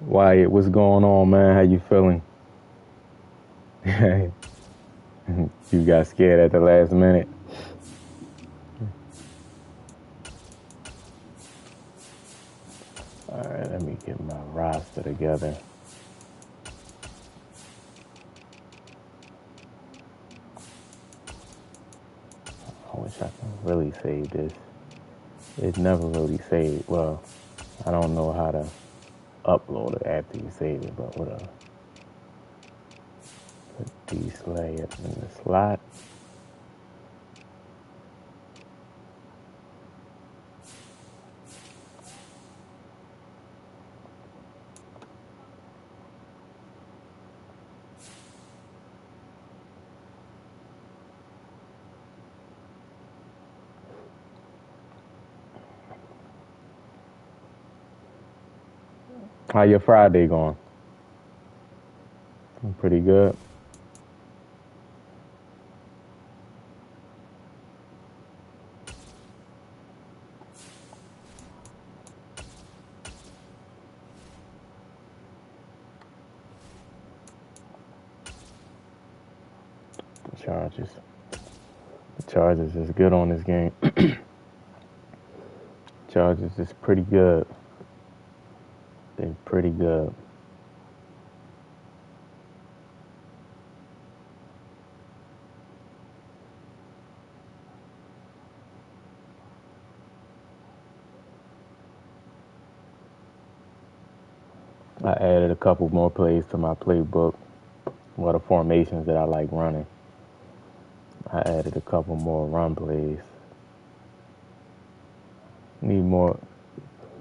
Wyatt, what's going on, man? How you feeling? You got scared at the last minute? All right, let me get my roster together. I wish I could really save this. It never really saved. Well, I don't know how to upload it after you save it, but whatever. Put these layers in the slot. How your Friday going? Pretty good. The Chargers is good on this game. Chargers is pretty good. They're pretty good. I added a couple more plays to my playbook. What are formations that I like running? I added a couple more run plays. Need more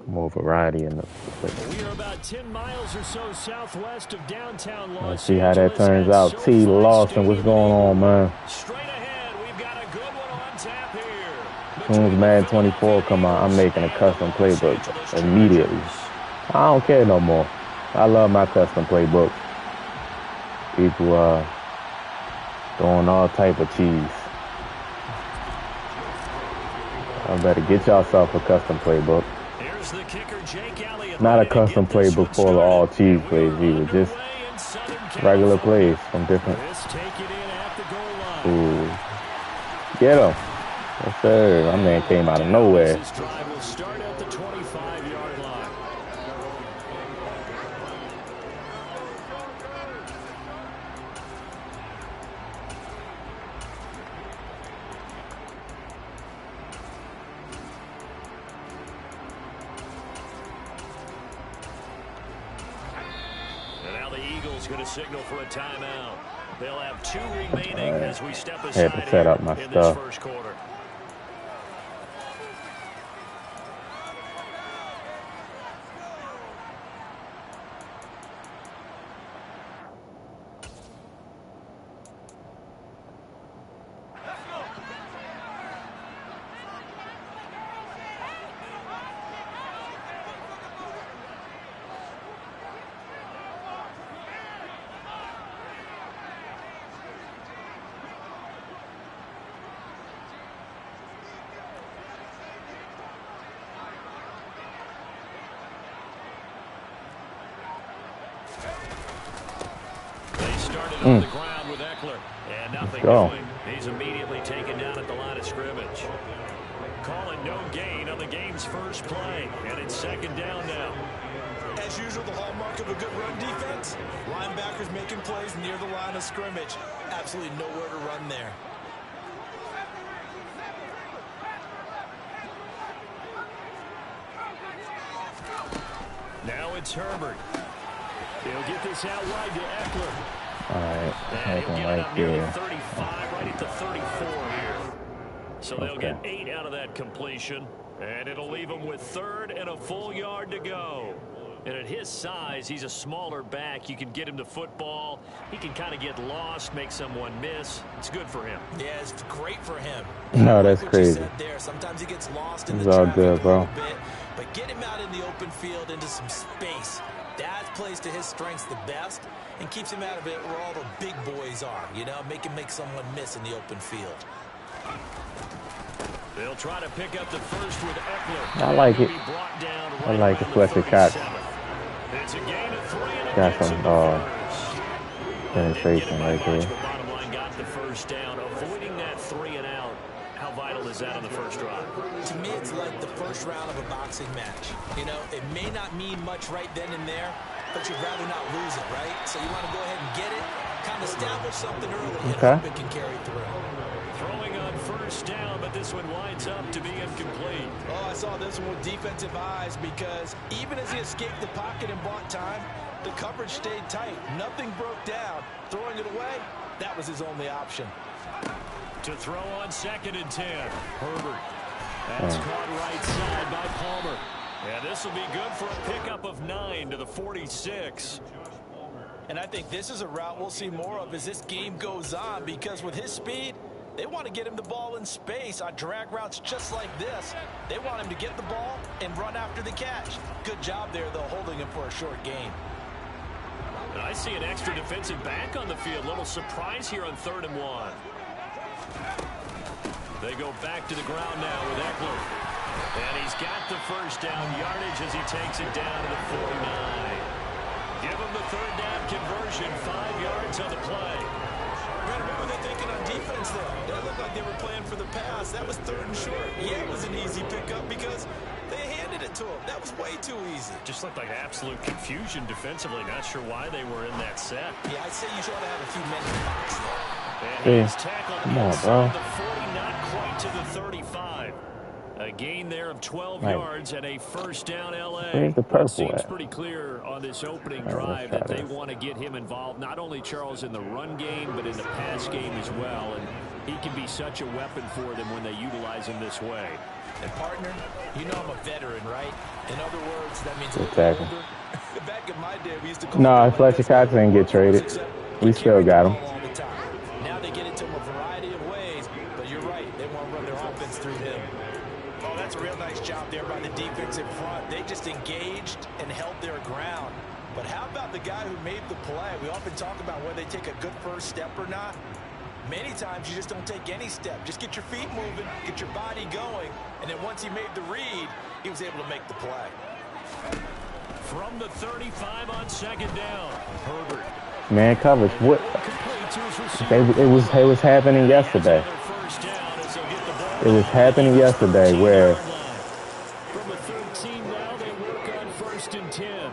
variety in the play. We are about 10 miles or so southwest of downtown Los Let's see how that turns out. T. Lawson, what's going on, man? Straight ahead, we've got a good one on tap here. As soon as Madden 24 come out, I'm making a custom playbook immediately. I don't care no more. I love my custom playbook. People throwing all type of cheese. I better get yourself a custom playbook. Here's the kicker, Jake Elliott. Not a custom playbook full of all cheese plays either. Just regular plays from different. Ooh. Get him. Yes, sir. My man came out of nowhere. This drive will start at the 25-yard line. And now the Eagles going to signal for a timeout. They'll have 2 remaining as we step aside had to set up my in stuff. this first quarter. On the ground with Eckler, and nothing doing. He's immediately taken down at the line of scrimmage. Calling no gain on the game's first play, and it's second down now. As usual, the hallmark of a good run defense, linebackers making plays near the line of scrimmage. Absolutely nowhere to run there. Now it's Herbert. He'll get this out wide to Eckler. All right, And he'll get it up near there. the 35, right at the 34 here. So they'll get 8 out of that completion, and it'll leave them with 3rd and a full yard to go. And at his size, he's a smaller back. You can get him to football. He can kind of get lost, make someone miss. It's good for him. Yeah, it's great for him. No, that's crazy. There. Sometimes he gets lost in It's the all traffic good, bro. a little bit, but get him out in the open field into some space. That plays to his strengths the best and keeps him out of it where all the big boys are. You know, make him make someone miss in the open field. They'll try to pick up the first with Eckler. I like it. I like the Fletcher Cox. It's a gain of Got some penetration right there. Bottom line, got the first down. Avoiding that 3 and out. How vital is that on the first drive? To me, it's like the first round of a boxing match. You know, it may not mean much right then and there, but you'd rather not lose it, right? So you want to go ahead and get it, kind of establish something early, and hope it can carry through. Throwing on first down, but this one winds up to be incomplete. Oh, I saw this one with defensive eyes because even as he escaped the pocket and bought time, the coverage stayed tight. Nothing broke down. Throwing it away, that was his only option. To throw on 2nd and 10. Herbert. That's caught right side by Palmer. And this will be good for a pickup of 9 to the 46. And I think this is a route we'll see more of as this game goes on because with his speed, they want to get him the ball in space on drag routes just like this. They want him to get the ball and run after the catch. Good job there, though, holding him for a short gain. I see an extra defensive back on the field. Little surprise here on 3rd and 1. They go back to the ground now with Eckler. And he's got the first down yardage as he takes it down to the 49. Give him the 3rd down conversion, 5 yards on the play. What were they thinking on defense there? That looked like they were playing for the pass. That was 3rd and short. Yeah, it was an easy pickup because they handed it to him. That was way too easy. Just looked like absolute confusion defensively. Not sure why they were in that set. Yeah, I'd say you should have a few men in the box there. And he's tackled come on, bro. the 40, not quite to the 35. A gain there of 12 yards and a first down L.A. Where's the purple Seems at? pretty clear on this opening drive that they want to get him involved, not only, Charles, in the run game, but in the pass game as well. And he can be such a weapon for them when they utilize him this way. And, partner, you know I'm a veteran, right? In other words, that means Exactly. Back in my day, we used to call No, Fletcher Cox didn't get traded. We still got him. Now they get into him a variety of ways, but you're right. They want to run their offense through him. Oh, that's a real nice job there by the defense in front. They just engaged and held their ground. But how about the guy who made the play? We often talk about whether they take a good first step or not. Many times you just don't take any step. Just get your feet moving, get your body going, and then once he made the read, he was able to make the play. From the 35 on 2nd down, Herbert. Man coverage. What? It was happening yesterday. It was happening yesterday where From the 13 now, they work on 1st and 10.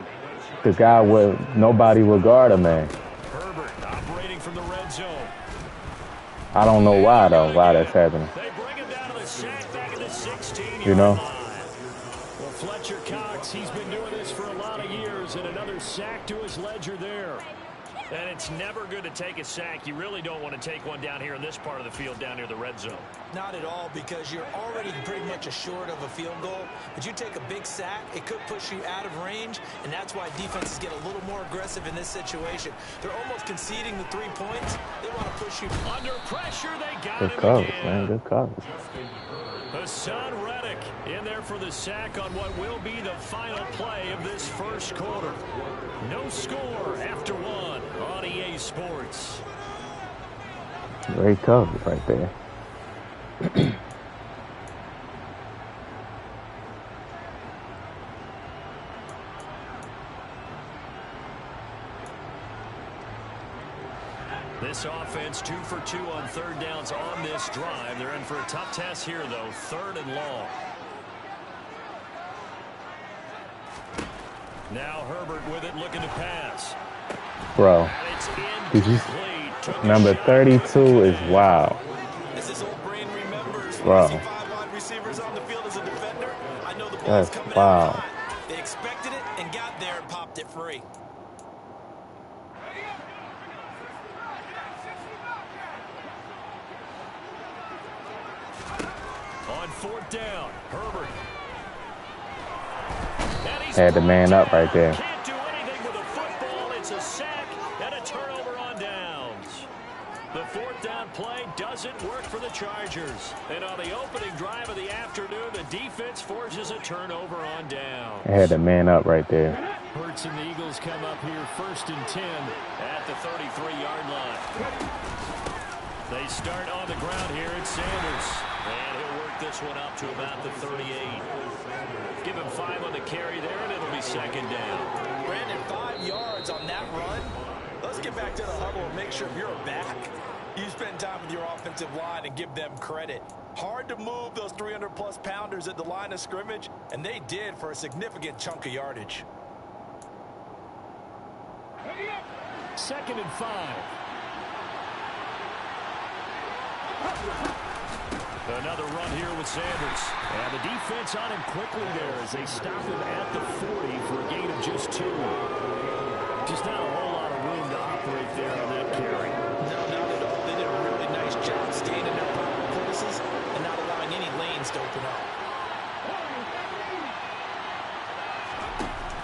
the guy nobody would guard him, man. Herbert operating from the red zone. I don't know why though. Why that's happening? They bring him down to the sack back at the 16. You know. Well, Fletcher Cox, he's been doing this for a lot of years, and another sack to his ledger there. And it's never good to take a sack. You really don't want to take one down here in this part of the field, down near the red zone. Not at all, because you're already pretty much assured of a field goal. But you take a big sack, it could push you out of range, and that's why defenses get a little more aggressive in this situation. They're almost conceding the 3 points. They want to push you. Under pressure, they got Good him coverage, again. man. Good coverage. Hassan Reddick in there for the sack on what will be the final play of this first quarter. No score after 1 on EA Sports. Great coverage right there. This offense 2 for 2 on 3rd downs on this drive. They're in for a tough test here, though. 3rd and long. Now Herbert with it, looking to pass. Bro, did you? Number 32 is wild. As this old brain remembers, Bro. when you see 5 wide receivers on the field as a defender, I know the ball's That's coming wild. out high. They expected it and got there and popped it free. On 4th down, Herbert. Had the man up right there. Can't do anything with a football. It's a sack and a turnover on downs. The 4th down play doesn't work for the Chargers. And on the opening drive of the afternoon, the defense forces a turnover on downs. Had the man up right there. Hurts and the Eagles come up here 1st and 10 at the 33-yard line. They start on the ground here. It's Sanders. And he'll work this one up to about the 38. Give him 5 on the carry there, and it'll be second down. Brandon, 5 yards on that run. Let's get back to the huddle and make sure if you're a back, you spend time with your offensive line and give them credit. Hard to move those 300-plus pounders at the line of scrimmage, and they did for a significant chunk of yardage. Second and 5. Another run here with Sanders. And the defense on him quickly there as they stop him at the 40 for a gain of just 2. Just not a whole lot of room to operate there on that carry. No, not at all. They did a really nice job staying in their proper places and not allowing any lanes to open up.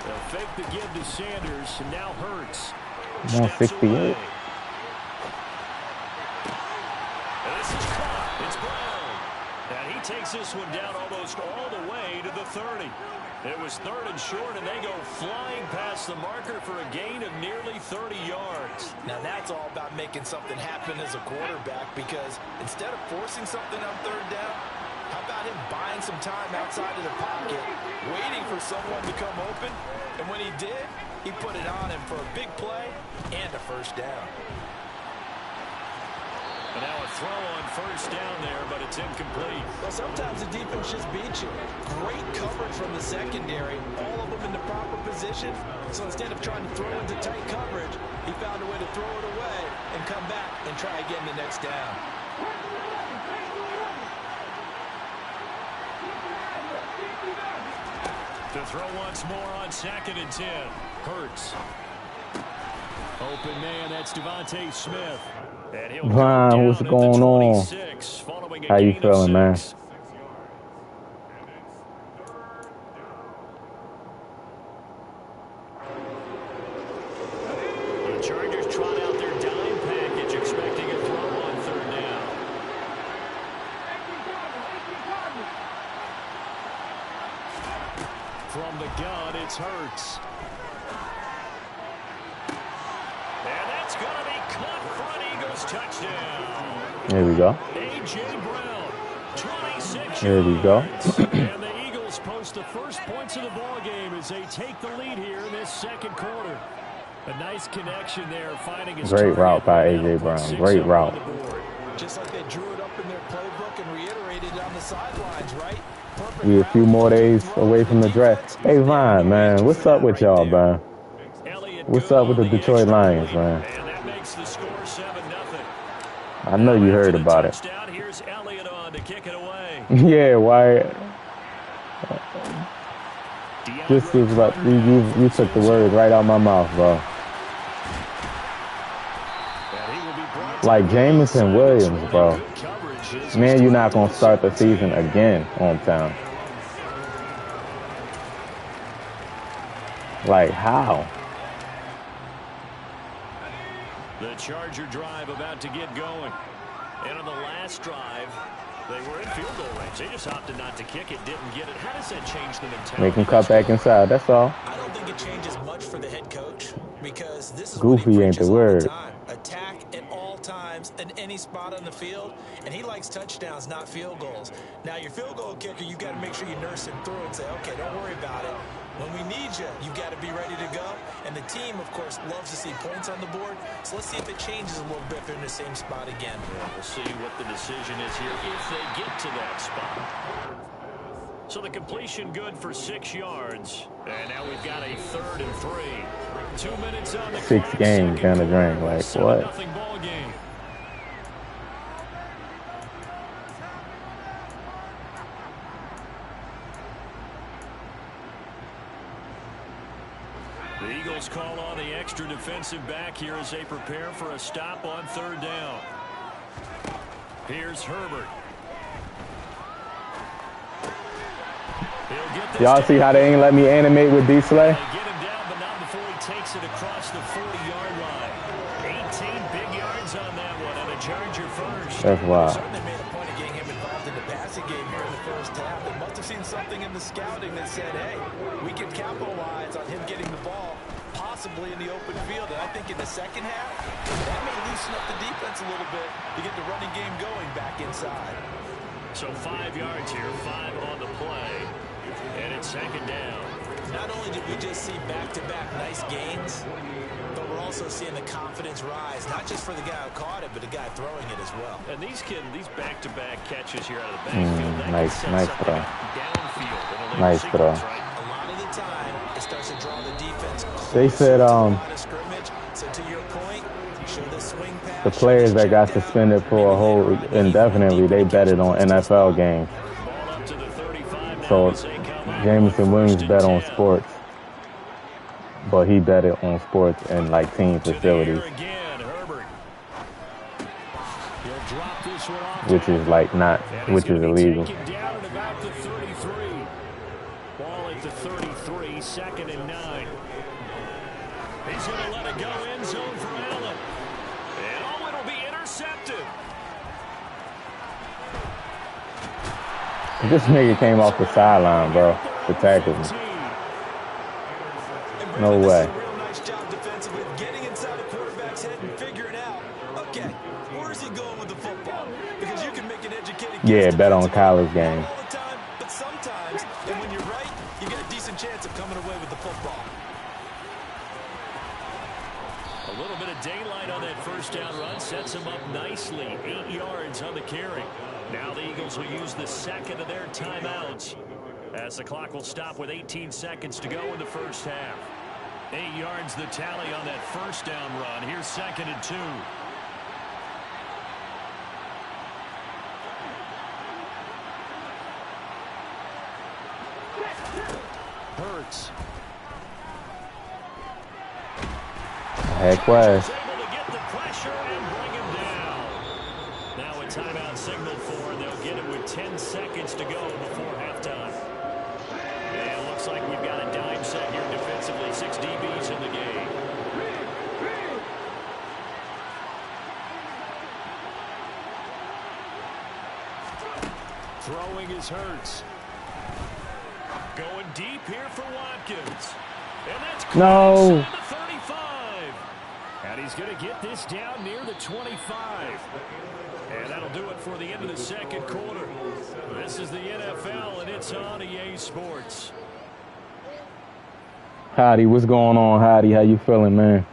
They'll fake the give to Sanders, and now Hurts. 168. This is caught. It's Brown. And he takes this one down almost all the way to the 30. It was 3rd and short, and they go flying past the marker for a gain of nearly 30 yards. Now that's all about making something happen as a quarterback, because instead of forcing something on 3rd down, how about him buying some time outside of the pocket, waiting for someone to come open, and when he did, he put it on him for a big play and a first down. And now a throw on first down there, but it's incomplete. Well, sometimes the defense just beats you. Great coverage from the secondary, all of them in the proper position. So instead of trying to throw into tight coverage, he found a way to throw it away and come back and try again the next down. To throw once more on 2nd and 10. Hurts. Open man, that's Devontae Smith. Brian, what's going on? How you feeling, man? The Chargers trot out their dime package, expecting a throw on 3rd down. From the gun, it's Hurts. And that's going to be caught for an Eagles touchdown. There we go. A.J. Brown, 26 There we go. And the Eagles post the first points of the ball game as they take the lead here in this 2nd quarter. A nice connection there, finding his Great route by A.J. Brown. Great route. Just like they drew it up in their playbook and reiterated it on the sidelines, right? We a few more days away from the draft. Hey, Vine, man, what's up with y'all, man? What's up with the Detroit Lions, man? And that makes the score 7-0. I know you heard about it. Here's Elliott on to kick it away. Yeah, why? This is what you took the words right out of my mouth, bro. Like Jameson Williams, bro. Man, you're not gonna start the season again on time. Like how? The Charger drive about to get going. And on the last drive, they were in field goal range. They just opted not to kick it, didn't get it. How does that change the mentality? Make him cut back inside, that's all. I don't think it changes much for the head coach, because this is Goofy ain't the word. Attack at all times in any spot on the field, and he likes touchdowns, not field goals. Now, your field goal kicker, you got to make sure you nurse him through and say, okay, don't worry about it. When we need you, you got to be ready to go. And the team, of course, loves to see points on the board. So let's see if it changes a little bit if they're in the same spot again. We'll see what the decision is here if they get to that spot. So the completion good for 6 yards. And now we've got a 3rd and 3. 2 minutes on the clock. 6 games down the drain. Like, what? Ball game. The Eagles call on the extra defensive back here as they prepare for a stop on 3rd down. Here's Herbert. Y'all see how they ain't let me animate with D-Slay? Get him down, but not before he takes it across the 40-yard line. 18 big yards on that one, and a Charger first. That's wild. Certainly made a point of getting him involved in the passing game here in the first half. They must have seen something in the scouting that said, hey, we can capitalize on him getting the ball, possibly in the open field. And I think in the second half, that may loosen up the defense a little bit to get the running game going back inside. So 5 yards here, 5 on the play. And it's second down. Not only did we just see back-to-back nice gains, but we're also seeing the confidence rise, not just for the guy who caught it, but the guy throwing it as well. And these back-to-back catches here out of the backfield, nice throw. Downfield. Nice throw. A lot of the time, it starts to draw the defense closer They said to the line of scrimmage. So to your point, you show the swing pass. The players that got suspended for a whole indefinitely, they betted on NFL games. So Jameson Williams bet on sports, but he betted on sports and like team facilities, which is like not, which is illegal. Ball at the 33, 2nd and 9. He's going to let it go end zone for Allen. And it'll be intercepted. This nigga came off the sideline, bro, to tackle me. No way. Real nice job defensively, getting inside the quarterback's head and figuring out, okay, where is he going with the football? Because you can make an educated guess. Yeah, bet on college game. All the time, but sometimes, and when you're right, you get a decent chance of coming away with the football. A little bit of daylight on that first down run sets him up nicely. 8 yards on the carry. Now the Eagles will use the second of their timeouts as the clock will stop with 18 seconds to go in the first half. 8 yards the tally on that first down run. Here's 2nd and 2. Hurts. Heck way. Now a timeout signaled for, and they'll get it with 10 seconds to go before halftime. And it looks like we've got a dime set here defensively. 6 DBs in the game. Throwing is Hurts. Going deep here for Watkins. And that's no. the 35. And he's going to get this down near the 25. And that'll do it for the end of the second quarter. This is the NFL, and it's on EA Sports. Howdy, what's going on, Howdy? How you feeling, man?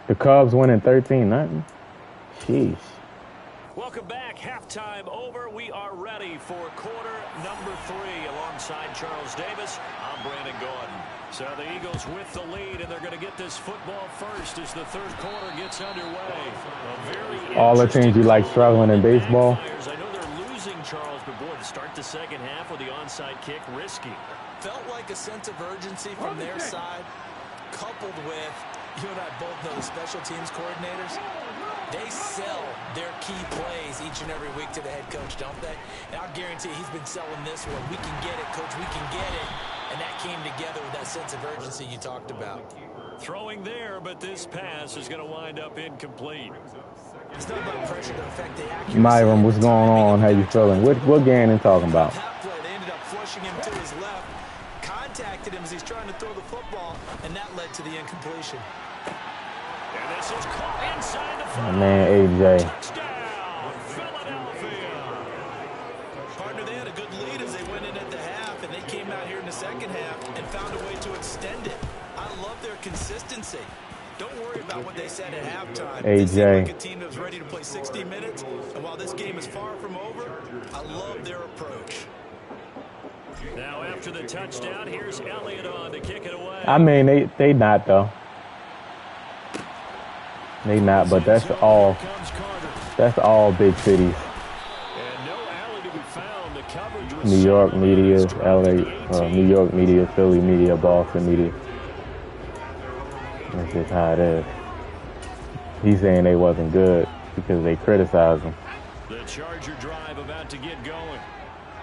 The Cubs winning 13-0. Sheesh. Welcome back. Halftime over. We are ready for quarter number 3 alongside Charles Davis. I'm Brandon Gordon. So the Eagles with the lead, and they're going to get this football first as the third quarter gets underway. All the teams you like struggling in baseball. I know they're losing, Charles, but boy, to start the second half with the onside kick, risky. Felt like a sense of urgency from their side, coupled with, you and I both know the special teams coordinators. They sell their key plays each and every week to the head coach, don't they? And I'll guarantee he's been selling this one. We can get it, coach. We can get it. And that came together with that sense of urgency you talked about. Throwing there, but this pass is going to wind up incomplete. It's not about pressure to affect the accuracy. Myron, what's going on? How you feeling? What Gannon talking about? They ended up flushing him to his left, contacted him as he's trying to throw the football, and that led to the incompletion. And this is caught inside the My man, AJ. touchdown, Philadelphia. Partner, they had a good lead as they went in at the half, and they came out here in the second half and found a way to extend it. I love their consistency. Don't worry about what they said at halftime. They seem like a team that was ready to play 60 minutes, and while this game is far from over, I love their approach. Now after the touchdown, here's Elliott on to kick it away. I mean, they not though. They not, but that's all big cities. New York media, LA, New York media, Philly media, Boston media. That's just how it is. He's saying they wasn't good because they criticized him. The Charger drive about to get going.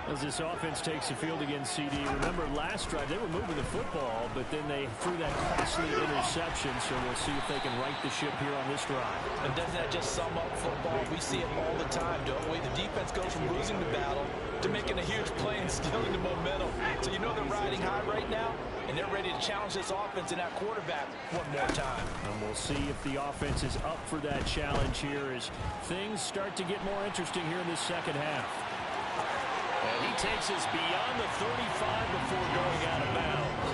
As this offense takes the field against CD. Remember last drive, they were moving the football, but then they threw that costly interception, so we'll see if they can right the ship here on this drive. And doesn't that just sum up football? We see it all the time, don't we? The defense goes from losing the battle to making a huge play and stealing the momentum. So you know they're riding high right now, and they're ready to challenge this offense and that quarterback one more time. And we'll see if the offense is up for that challenge here as things start to get more interesting here in this second half. And he takes us beyond the 35 before going out of bounds.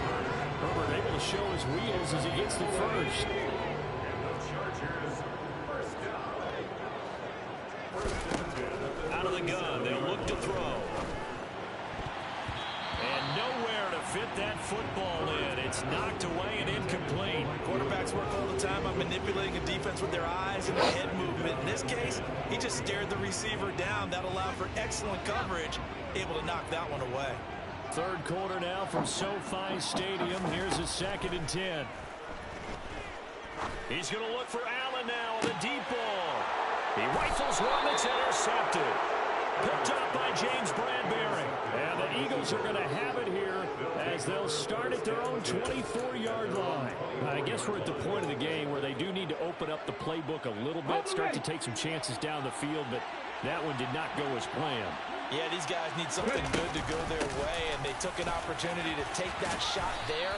Herbert able to show his wheels as he gets the first. Out of the gun, they'll look to throw. And nowhere to fit that football in. It's knocked away and incomplete. Quarterbacks work all the time on manipulating a defense with their eyes and their head movement. In this case, he just stared the receiver down. That allowed for excellent coverage, able to knock that one away. Third quarter now from SoFi Stadium. Here's a 2nd and 10. He's going to look for Allen now on the deep ball. He rifles one that's intercepted. Picked up by James Bradbury. And the Eagles are going to have it here as they'll start at their own 24-yard line. I guess we're at the point of the game where they do need to open up the playbook a little bit, start to take some chances down the field, but that one did not go as planned. Yeah, these guys need something good to go their way, and they took an opportunity to take that shot there.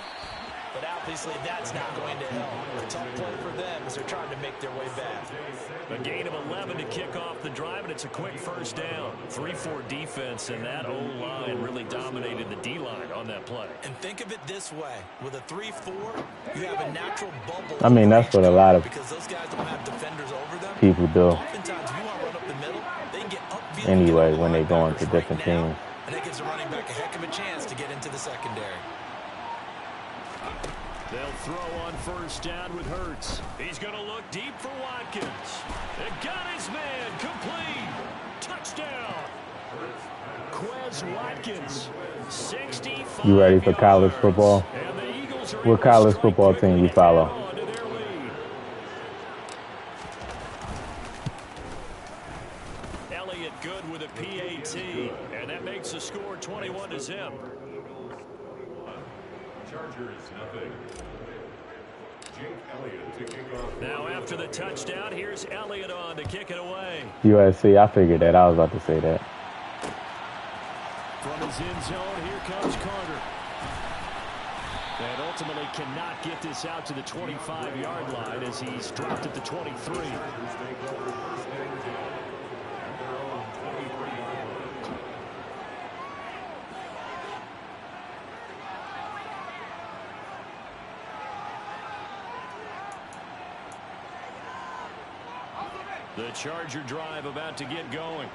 But obviously that's not going to help. A tough play for them as they're trying to make their way back. A gain of 11 to kick off the drive, and it's a quick first down. 3-4 defense, and that O-line really dominated the D-line on that play. And think of it this way. With a 3-4, you have a natural bubble. I mean, that's what a lot of because those guys don't have defenders over them. people do. Oftentimes, if you want to run up the middle, they can get upfield Anyway, when they go into different teams. And that gives the running back a heck of a chance to get into the secondary. They'll throw on first down with Hurts. He's going to look deep for Watkins. They got his man complete. Touchdown. Quez Watkins, 65 You ready for college football? What college football team you follow? Elliott good with a PAT, and that makes the score 21-0. Chargers, nothing. Jake Elliott to kick off. Now after the touchdown, here's Elliott on to kick it away. USC, I figured that. I was about to say that. From his end zone, here comes Carter. And ultimately cannot get this out to the 25-yard line as he's dropped at the 23. The Charger drive about to get going.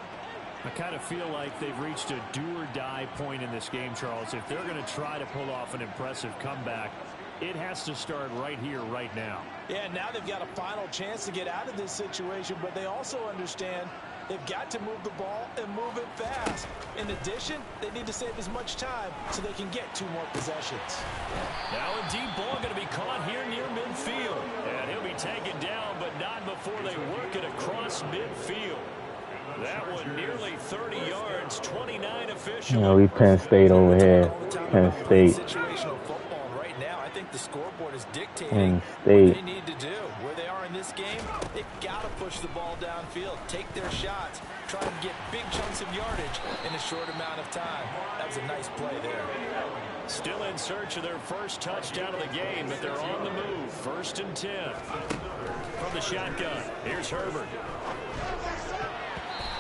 I kind of feel like they've reached a do-or-die point in this game, Charles. If they're going to try to pull off an impressive comeback, it has to start right here, right now. Yeah, now they've got a final chance to get out of this situation, but they also understand they've got to move the ball and move it fast. In addition, they need to save as much time so they can get 2 more possessions. Now a deep ball going to be caught here near midfield. And he'll be taken down, but not before they work it across midfield. That one nearly 30 yards, 29 official. You know, we Penn State over here. Penn State. Situational football right now. I think the scoreboard is dictating Penn what State. they need to do. Where they are in this game, they've got to push the ball downfield, take their shots, try and get big chunks of yardage in a short amount of time. That was a nice play there. Still in search of their first touchdown of the game, but they're on the move. 1st and 10. From the shotgun, here's Herbert.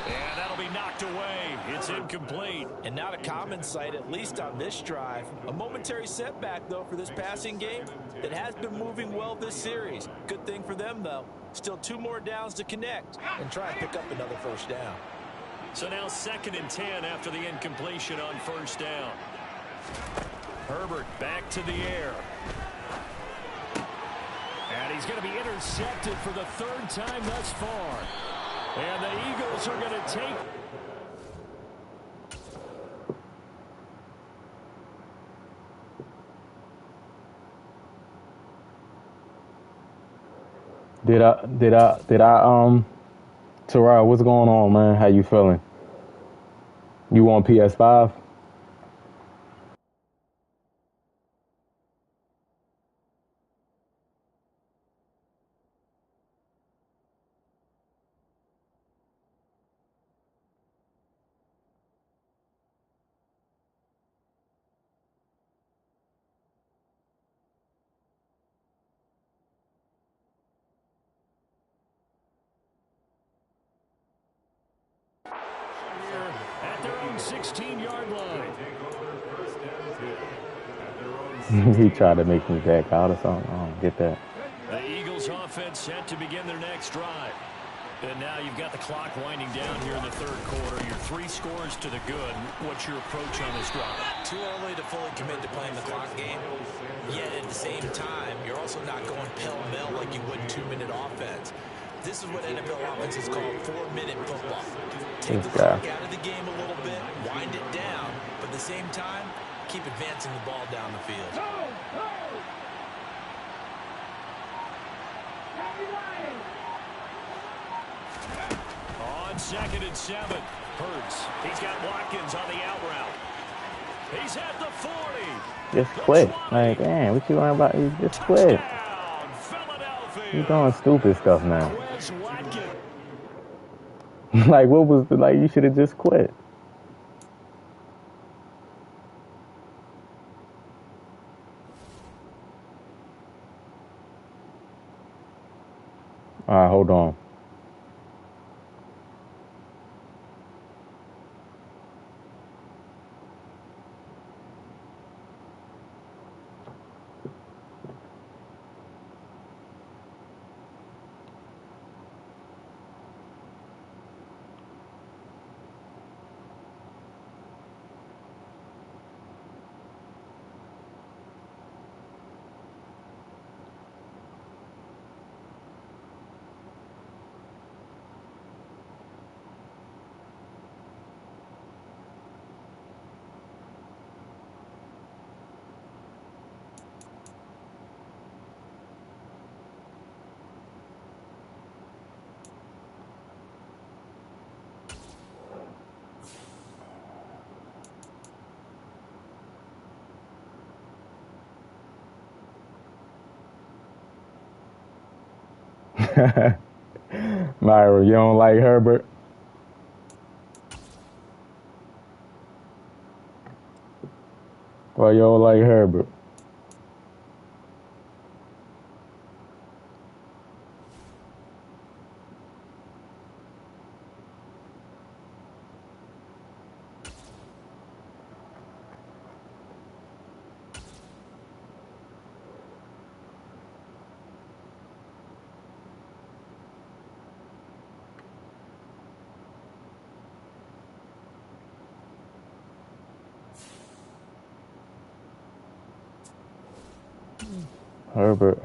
And that'll be knocked away. It's incomplete. And not a common sight, at least on this drive. A momentary setback, though, for this passing game that has been moving well this series. Good thing for them, though. Still 2 more downs to connect and try and pick up another first down. So now 2nd and 10 after the incompletion on first down. Herbert back to the air. And he's going to be intercepted for the 3rd time thus far. And the Eagles are going to take. Terrell, what's going on, man? How you feeling? You on PS5? 16-yard line. He tried to make me back out or something. I don't get that. The Eagles offense set to begin their next drive. And now you've got the clock winding down here in the third quarter. You're 3 scores to the good. What's your approach on this drive? Too early to fully commit to playing the clock game. Yet at the same time, you're also not going pell-mell like you would 2-minute offense. This is what NFL offenses call 4-minute football. Take the clock out of the game a little bit, wind it down, but at the same time, keep advancing the ball down the field. On 2nd and 7, Hurts. He's got Watkins on the out route. He's at the 40. Just quit. Like, damn, what you worrying about? You just quit. You doing stupid stuff now. Like, what was like? You should have just quit. All right, hold on. Myra, you don't like Herbert? Why you don't like Herbert?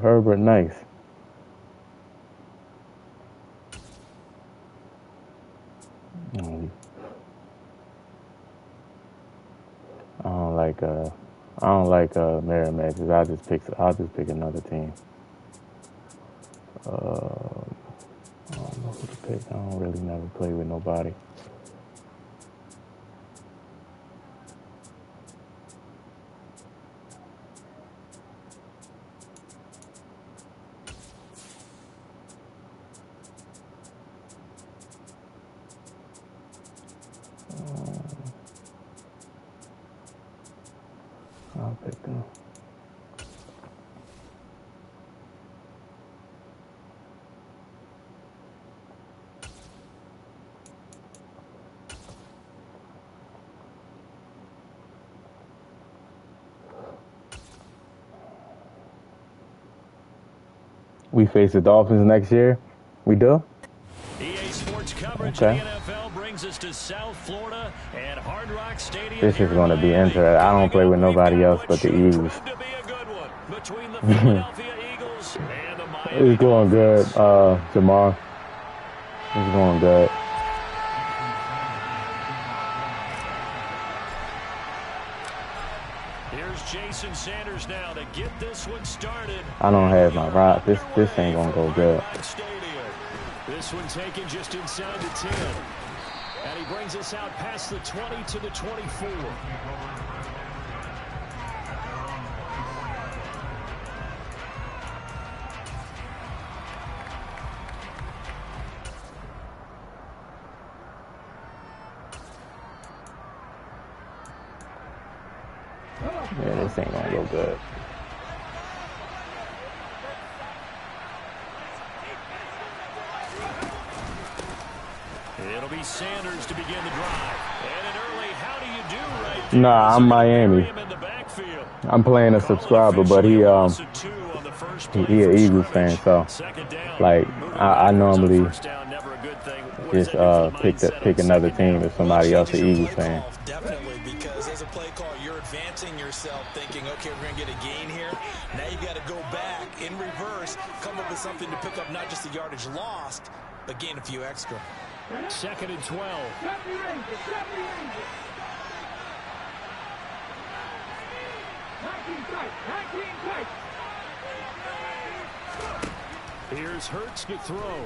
Herbert, nice. I don't like Merrimack. I'll just pick another team. I don't know who to pick. I don't really never play with nobody. I'll pick them. We face the Dolphins next year. We do? EA Sports coverage of the NFL brings us to South Florida and Hard Rock Stadium. This is going to be interesting. I don't play with nobody else but the Eagles. It's going good, Jamar. It's going good. Here's Jason Sanders now to get this one started. I don't have my rock. This ain't gonna go good. This one taken just inside the 10. And he brings us out past the 20 to the 24. Yeah, this ain't gonna go good. It'll be Sanders to begin the drive. And an early Nah, I'm Miami. I'm playing a subscriber, but he an Eagles fan, so like I normally just pick another team if somebody else an Eagles fan. Definitely, because as a play call, you're advancing yourself, thinking, okay, we're going to get a gain here. Now you got to go back in reverse, come up with something to pick up not just the yardage lost, but gain a few extra. 2nd and 12. Here's Hurts to throw.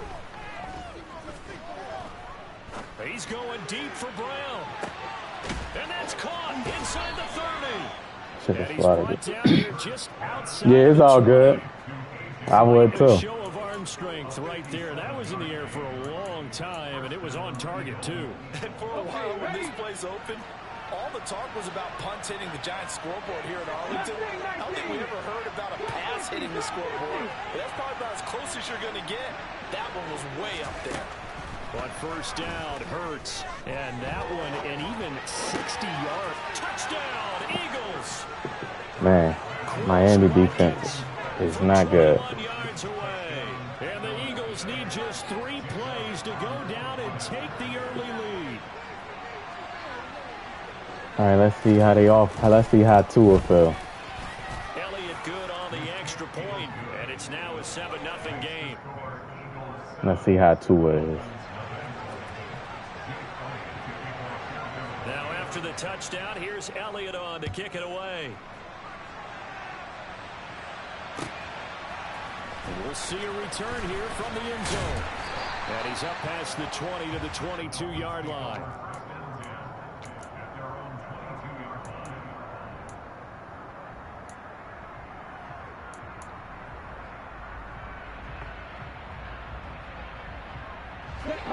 He's going deep for Brown. And that's caught inside the 30. Should have slaughtered it. Yeah, it's all good. I would too. Show of arm strength right there. That was in the air for a long time, and it was on target too. And for a while when this play's open, all the talk was about punts hitting the Giants scoreboard here in Arlington. I don't think we ever heard about a pass hitting the scoreboard. But that's probably about as close as you're going to get. That one was way up there. But first down, Hurts. And that one, an even 60-yard touchdown, Eagles. Man, Miami defense is not good. 1 yards away. And the Eagles need just 3 plays to go down and take the early lead. All right, let's see how let's see how Tua feel. Elliott good on the extra point, and it's now a 7-0 game. Let's see how Tua is. Now after the touchdown, here's Elliott on to kick it away. And we'll see a return here from the end zone. And he's up past the 20 to the 22-yard line.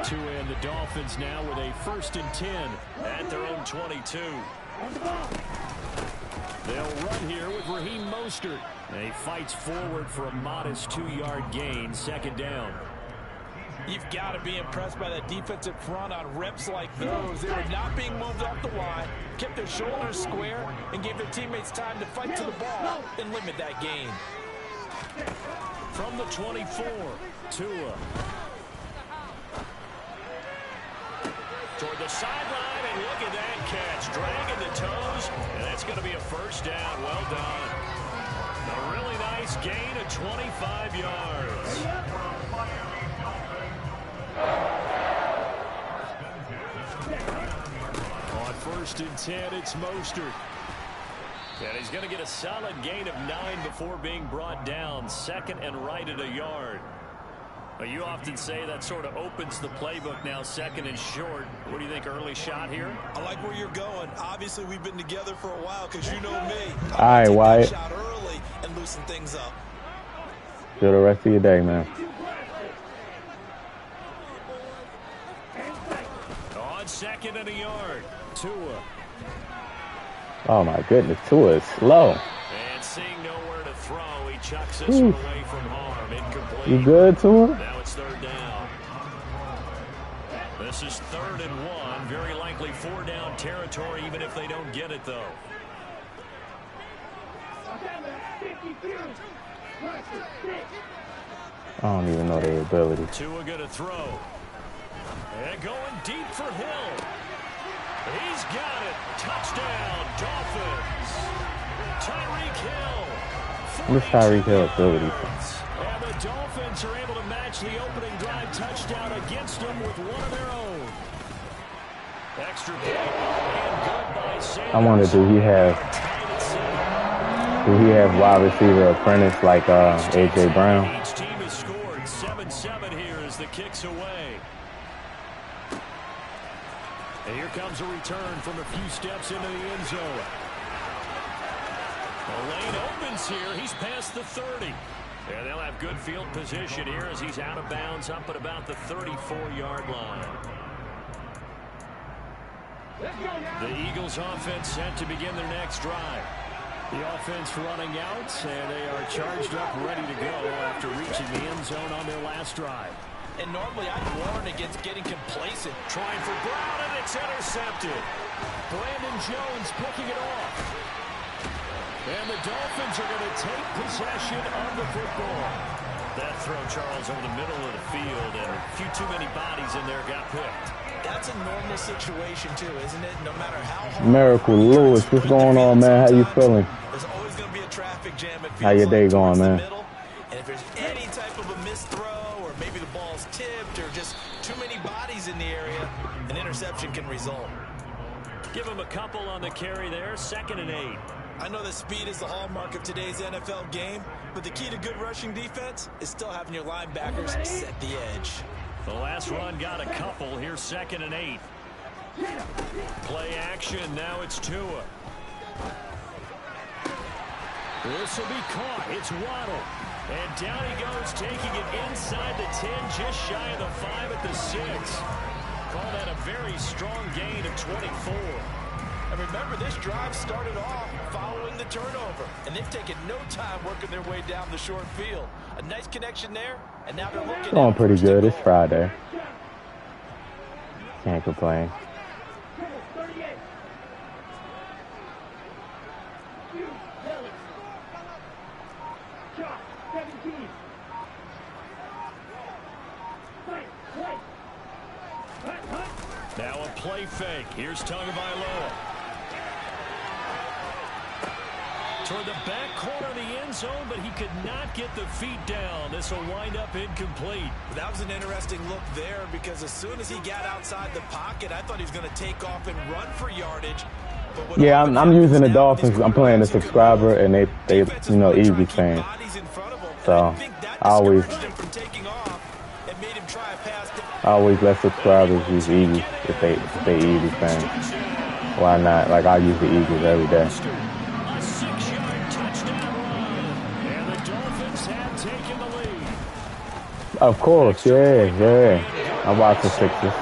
Tua and the Dolphins now with a 1st and 10 at their own 22. They'll run here with Raheem Mostert. And he fights forward for a modest 2-yard gain, 2nd down. You've got to be impressed by that defensive front on reps like those. They were not being moved off the line, kept their shoulders square, and gave their teammates time to fight to the ball and limit that gain. From the 24, Tua. Toward the sideline, and look at that catch. Dragging the toes, and that's going to be a 1st down. Well done. A really nice gain of 25 yards. On 1st and 10, it's Mostert. And he's going to get a solid gain of 9 before being brought down. 2nd and right at a yard. You often say that sort of opens the playbook now, 2nd and short. What do you think, early shot here? I like where you're going. Obviously, we've been together for a while because you know me. All right, Wyatt. Shot early and loosen things up. Enjoy the rest of your day, man. On 2nd and a yard, Tua. Oh, my goodness. Tua is slow. And seeing nowhere to throw, he chucks this one away from harm. Incomplete. You good, Tua? Now it's 3rd down. This is 3rd and 1. Very likely 4-down territory, even if they don't get it, though. I don't even know their ability. Tua going to throw. And going deep for Hill. He's got it. Touchdown, Dolphins. Tyreek Hill. What's Tyreek Hill's ability? And the Dolphins are able to match the opening drive touchdown against them with one of their own. Extra point and good by Sanders. I wonder, do he have wide receiver apprentice like A.J. Brown? Each team has scored 7-7 here as the kick's away. And here comes a return from a few steps into the end zone. The lane opens here. He's past the 30. And they'll have good field position here as he's out of bounds up at about the 34-yard line. The Eagles offense set to begin their next drive. The offense running out, and they are charged up, ready to go after reaching the end zone on their last drive. And normally I'd warn against getting complacent. Trying for Brown, and it's intercepted. Brandon Jones picking it off. And the Dolphins are going to take possession of the football. That throw, Charles, over the middle of the field, and a few too many bodies in there got picked. That's a normal situation, too, isn't it? No matter how hard. Miracle Lewis, what's going on, man? How you feeling? There's always going to be a traffic jam. How your day going, man? And if there's any type of a missed throw, or maybe the ball's tipped, or just too many bodies in the area, an interception can result. Give him a couple on the carry there. 2nd and 8. I know that speed is the hallmark of today's NFL game, but the key to good rushing defense is still having your linebackers set the edge. The last run got a couple. Here's 2nd and 8. Play action. Now it's Tua. This will be caught. It's Waddle. And down he goes, taking it inside the 10, just shy of the 5 at the 6. Call that a very strong gain of 24. And remember, this drive started off following the turnover, and they've taken no time working their way down the short field. A nice connection there, and now they're looking. Going pretty good. It's Friday. Can't complain. Now a play fake. Here's Tagovailoa. Toward the back corner of the end zone, but he could not get the feet down. This will wind up incomplete. That was an interesting look there, because as soon as he got outside the pocket, I thought he was going to take off and run for yardage. Yeah, I'm using the Dolphins. I'm playing the subscriber, and they you know, Eagles fans. So I always let subscribers use Eagles if they Eagles fans. Why not? Like, I use the Eagles every day. A 6-yard touchdown run, and the Dolphins have taken the lead. Of course, yeah. I watch the Sixers. And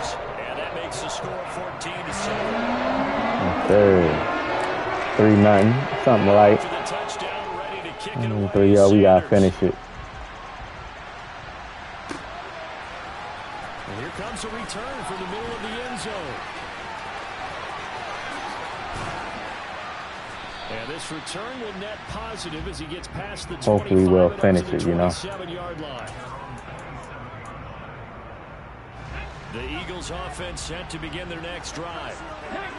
that makes the score 14-7. Okay. 3-0, something like. To the touchdown, ready to kick it away. 3-0, we gotta finish it. And here comes a return from the middle of the end zone. And this return will net positive as he gets past the 25. Hopefully we'll finish it, you know. 27-yard line. The Eagles offense set to begin their next drive.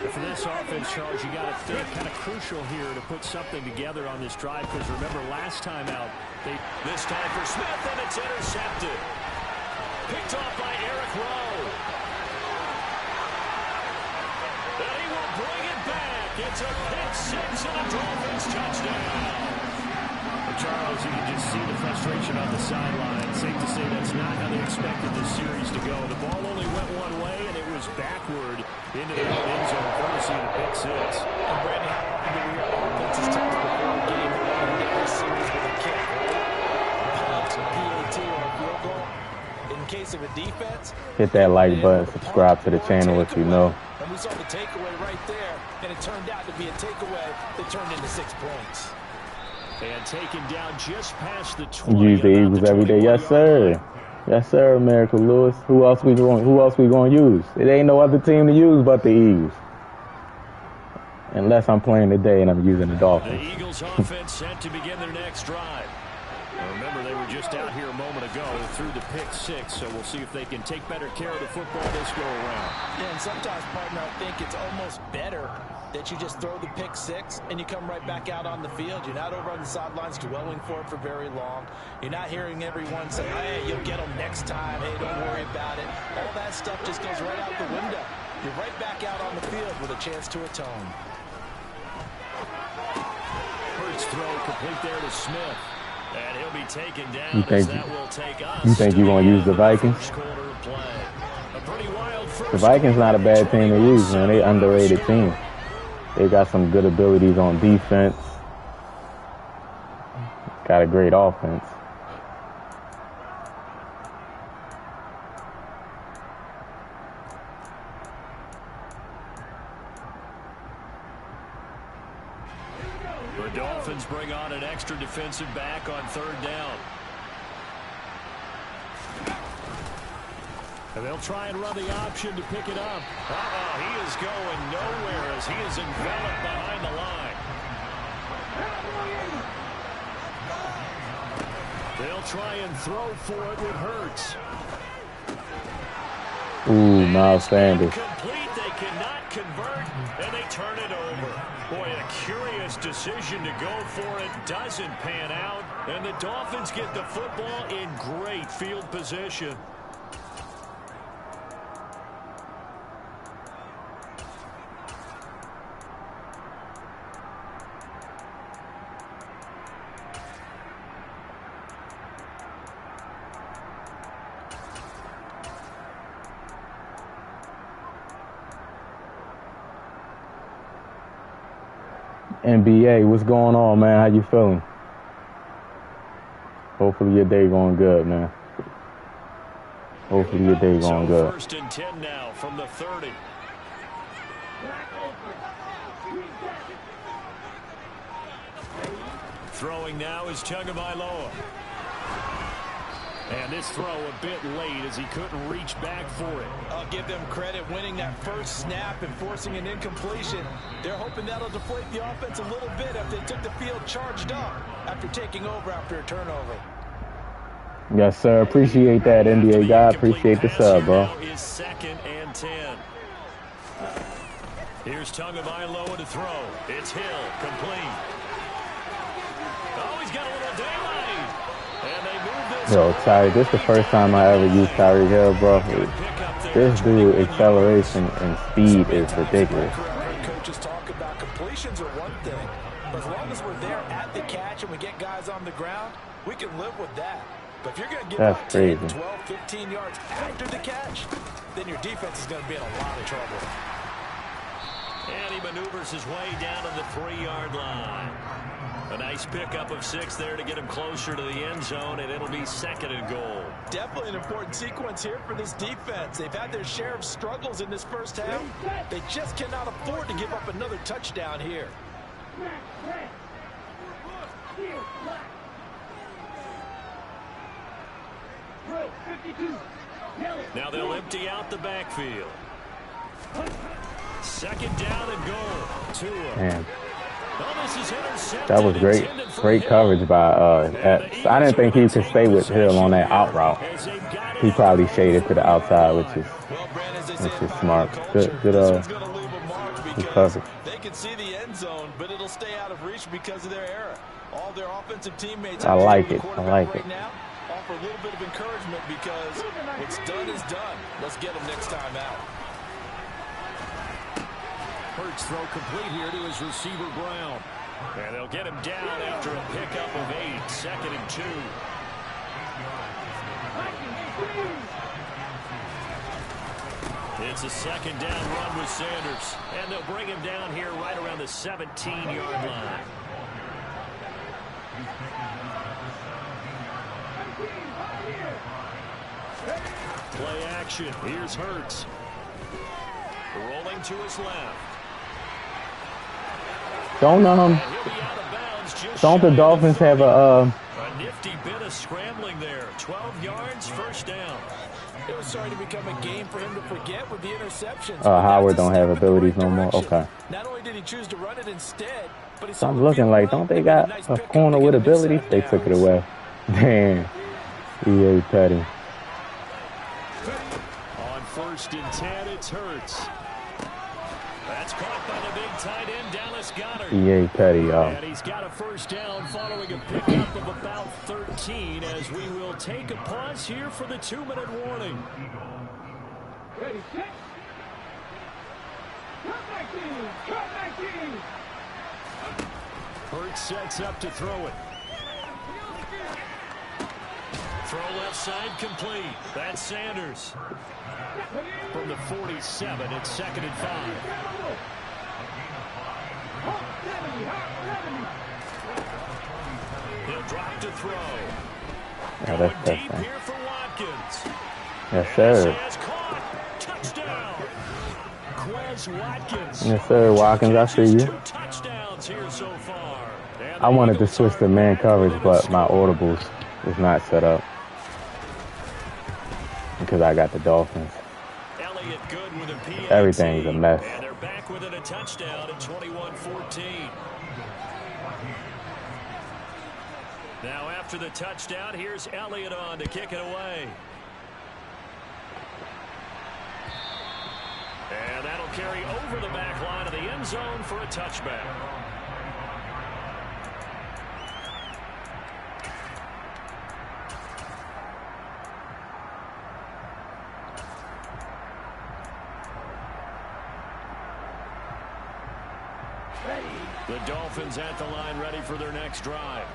For this offense, Charles, you got to think kind of crucial here to put something together on this drive, because remember last time out, this time for Smith, and it's intercepted. Picked off by Eric Rowe. And he will bring it back. It's a pick six and a Dolphins touchdown. Charles, you can just see the frustration on the sideline. Safe to say that's not how they expected this series to go. The ball only went one way, and it was backward into the end zone, courtesy of the pick six. And Brandon, our offense is tough before the game. They want to get this series with a kick, punt, PAT, or a field goal. In case of a defense, hit that like button, subscribe to the channel if you know. And we saw the takeaway right there, and it turned out to be a takeaway that turned into 6 points. And taken down just past the 20. Use the Eagles every day. Yes, sir. Yes, sir, Miracle Lewis. Who else we going to use? It ain't no other team to use but the Eagles. Unless I'm playing today and I'm using the Dolphins. The Eagles offense set to begin their next drive. Now remember, they were just out here a moment ago through the pick six, so we'll see if they can take better care of the football this go around. Yeah, and sometimes, partner, I think it's almost better that you just throw the pick six and you come right back out on the field. You're not over on the sidelines dwelling for it for very long. You're not hearing everyone say, hey, you'll get them next time. Hey, don't worry about it. All that stuff just goes right out the window. You're right back out on the field with a chance to atone. First throw complete there to Smith. And he'll be taken down. You think you're going to use the Vikings? The Vikings not a bad team to use, man. They underrated team. They got some good abilities on defense. Got a great offense. The Dolphins bring on an extra defensive back on third down. And they'll try and run the option to pick it up. He is going nowhere as he is enveloped behind the line. They'll try and throw for it with Hurts. Ooh, Miles Sanders. Complete. They cannot convert, and they turn it over. Boy, a curious decision to go for it. Doesn't pan out, and the Dolphins get the football in great field position. NBA, what's going on, man? How you feeling? Hopefully your day going good, man. Hopefully your day going good. First and 10 now from the 30. Throwing now is Tagovailoa. And this throw a bit late as he couldn't reach back for it. I'll give them credit winning that first snap and forcing an incompletion. They're hoping that'll deflate the offense a little bit after they took the field charged up after taking over after a turnover. Yes, sir. Appreciate that, NBA guy. Appreciate the sub, bro. Is second and 10. Here's Tagovailoa to throw. It's Hill, complete. Oh, he's got a little daylight. And they move this. Yo, Tyreek, this is the first time I ever used Tyreek Hill, bro. This dude, acceleration and speed is ridiculous. Coaches talk about completions are one thing, but as long as we're there at the catch and we get guys on the ground, we can live with that. But if you're going to give up 10, 12, 15 yards after the catch, then your defense is going to be in a lot of trouble. And he maneuvers his way down to the 3-yard line. A nice pickup of 6 there to get him closer to the end zone, and it'll be second and goal. Definitely an important sequence here for this defense. They've had their share of struggles in this first half. They just cannot afford to give up another touchdown here. Now they'll empty out the backfield. Second down and goal. Tua. Man. That was great. Great coverage by Epps. I didn't think he could stay with Hill on that out route. He probably shaded to the outside, which is smart. Good coverage. They can see the end zone, but it'll stay out of reach because of their error. All their offensive teammates I like it. I like it. Now offer a little bit of encouragement because what's done is done. Let's get them next time out. Hurts throw complete here to his receiver Brown. And they'll get him down after a pickup of 8. Second and 2. It's a second down run with Sanders. And they'll bring him down here right around the 17-yard line. Play action. Here's Hurts. Rolling to his left. Don't the Dolphins have a nifty bit of scrambling there. 12 yards, first down. It was starting to become a game for him to forget with the interceptions. Howard don't have abilities no more. Okay. Not only did he choose to run it instead, but he so I'm looking like, don't they got a corner with abilities? They took it away. Damn. EA Petty. On first and 10, it's Hurts. That's caught by the big tight end, Dallas Goedert. EA Petty, y'all. And he's got a first down following a pickup of about 13 as we will take a pause here for the 2-minute warning. Ready, set. Cut back in. Hurts sets up to throw it. Throw left side complete. That's Sanders. From the 47, it's second and 5. He'll drop to throw. Yeah, that's deep here for Watkins. Yes, sir. Touchdown. Quez Watkins. Yes, sir, Watkins. I see you. 2 touchdowns here so far. I wanted to switch to man coverage, but my audibles is not set up. because I got the Dolphins. Elliott good with a PAT. Everything's a mess. And they're back within a touchdown at 21-14. Now after the touchdown, here's Elliott on to kick it away. And that'll carry over the back line of the end zone for a touchback. The Dolphins at the line ready for their next drive.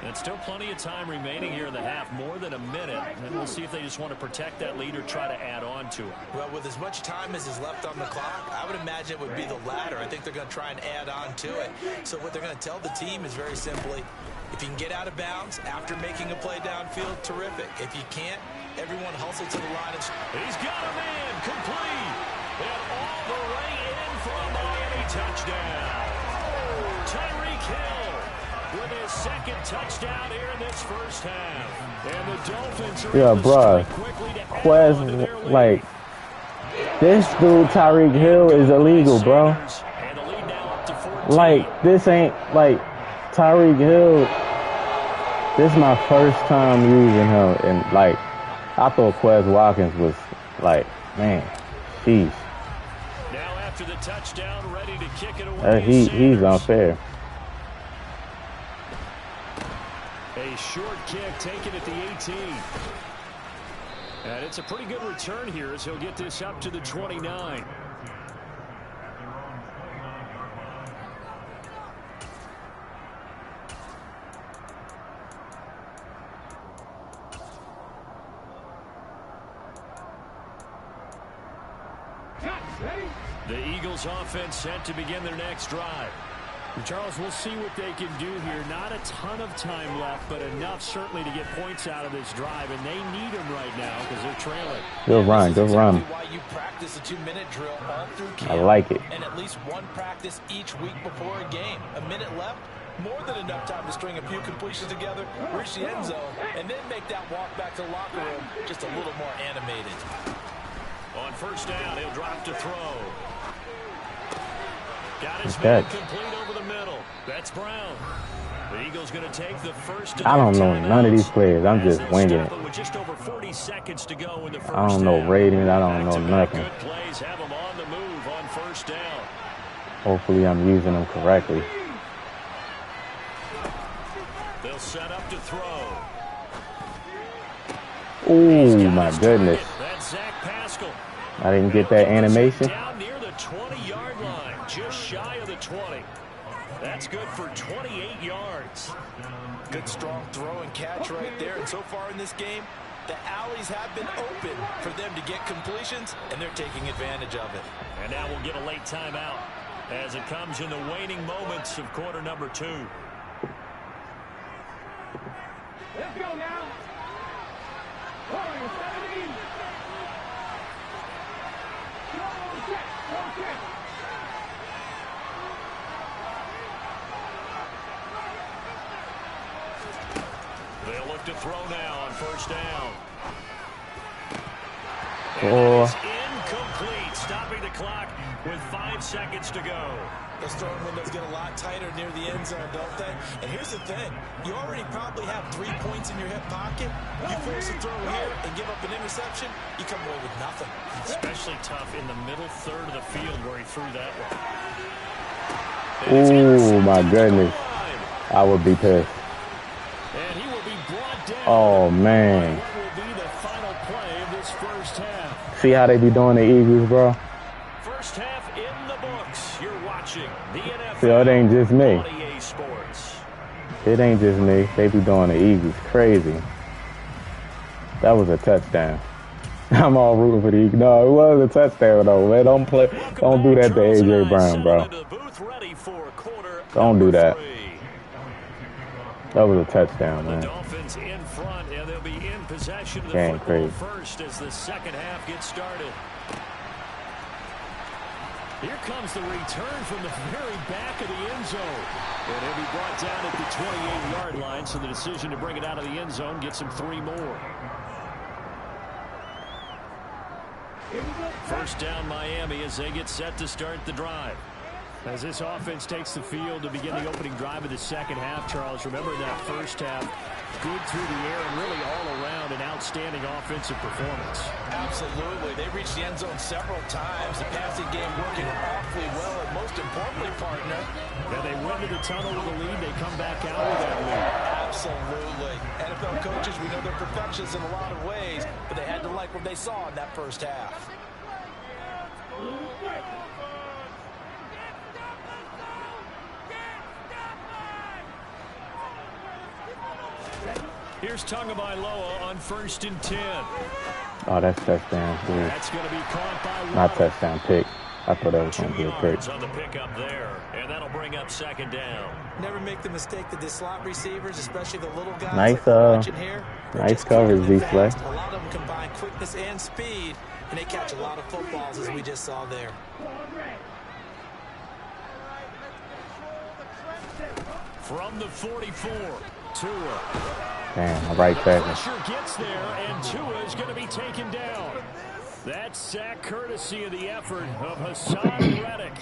And still plenty of time remaining here in the half, more than a minute. And we'll see if they just want to protect that lead or try to add on to it. Well, with as much time as is left on the clock, I would imagine it would be the latter. I think they're going to try and add on to it. So what they're going to tell the team is very simply, if you can get out of bounds after making a play downfield, terrific. If you can't, everyone hustle to the line. He's got a man complete. And all the way in for a Miami touchdown. Tyreek Hill with his second touchdown here in this first half. And the Dolphins are Yeah, bruh. Quez, like, this dude, Tyreek Hill, is illegal, bro. Like, this ain't, like, Tyreek Hill, this is my first time using him. And, like, I thought Quez Watkins was, like, man, jeez. Now after the touchdown, ready to kick it away. He's unfair. A short kick taken at the 18. And it's a pretty good return here as he'll get this up to the 29. The Eagles offense set to begin their next drive. Charles, we'll see what they can do here. Not a ton of time left, but enough certainly to get points out of this drive, and they need them right now because they're trailing. Good run, good run. Why you practice a 2-minute drill all through camp. I like it. And at least one practice each week before a game. A minute left, more than enough time to string a few completions together, reach the end zone, and then make that walk back to the locker room just a little more animated. On first down, he'll drop to throw. Got his man complete over the middle. That's Brown. The Eagles going to take the first. I don't know none of these players. I'm just winging it. With just over 40 seconds to go in the first I don't know ratings. I don't know nothing. Good plays have them on the move on first down. Hopefully I'm using them correctly. They'll set up to throw. Oh my goodness. That's Zach Pascal. I didn't get that animation. Down near the 20-yard line, just shy of the 20. That's good for 28 yards. Good strong throw and catch right there. And so far in this game, the alleys have been open for them to get completions, and they're taking advantage of it. And now we'll get a late timeout as it comes in the waning moments of quarter number 2. Let's go now. Quarter 17. They'll look to throw now on first down. Incomplete, stopping the clock with 5 seconds to go. Those throwing windows get a lot tighter near the end zone, don't they? And here's the thing. You already probably have 3 points in your hip pocket. You force a throw here and give up an interception, you come away with nothing. Especially tough in the middle third of the field where he threw that one. Oh, my goodness. I would be pissed. And he will be brought down. Oh, man. What will be the final play of this first half? See how they be doing the Eagles, bro? First half in the books. You're watching the NFL. See, it ain't just me. on EA Sports. It ain't just me. They be doing the Eagles crazy. That was a touchdown. I'm all rooting for the Eagles. No, it was a touchdown, though, man. Don't do that to A.J. Brown, bro. Don't do that. That was a touchdown, man. The Dolphins in front, and they'll be in possession of the Game football crazy. first as the second half gets started. Here comes the return from the very back of the end zone. And he'll be brought down at the 28-yard line, so the decision to bring it out of the end zone gets him 3 more. First down Miami as they get set to start the drive. As this offense takes the field to begin the opening drive of the second half, Charles, remember that first half, good through the air and really all around an outstanding offensive performance. Absolutely. They reached the end zone several times. The passing game working awfully well, and most importantly, partner, yeah, they went to the tunnel with a lead. They come back out with that lead. Absolutely. NFL coaches, we know they're perfectionists in a lot of ways, but they had to like what they saw in that first half. Here's Tagovailoa on 1st and 10. Oh, that's touchdown. That's going to be caught by not touchdown, pick. I thought that was going to be a pick. On the pickup there, and that'll bring up 2nd down. Never make the mistake that the slot receivers, especially the little guys, nice coverage, Z-Play. A lot of them combine quickness and speed, and they catch a lot of footballs, as we just saw there. From the 44, Tua. Damn, right tackle. Pressure gets there, and Tua is going to be taken down. That sack courtesy of the effort of Hassan Reddick.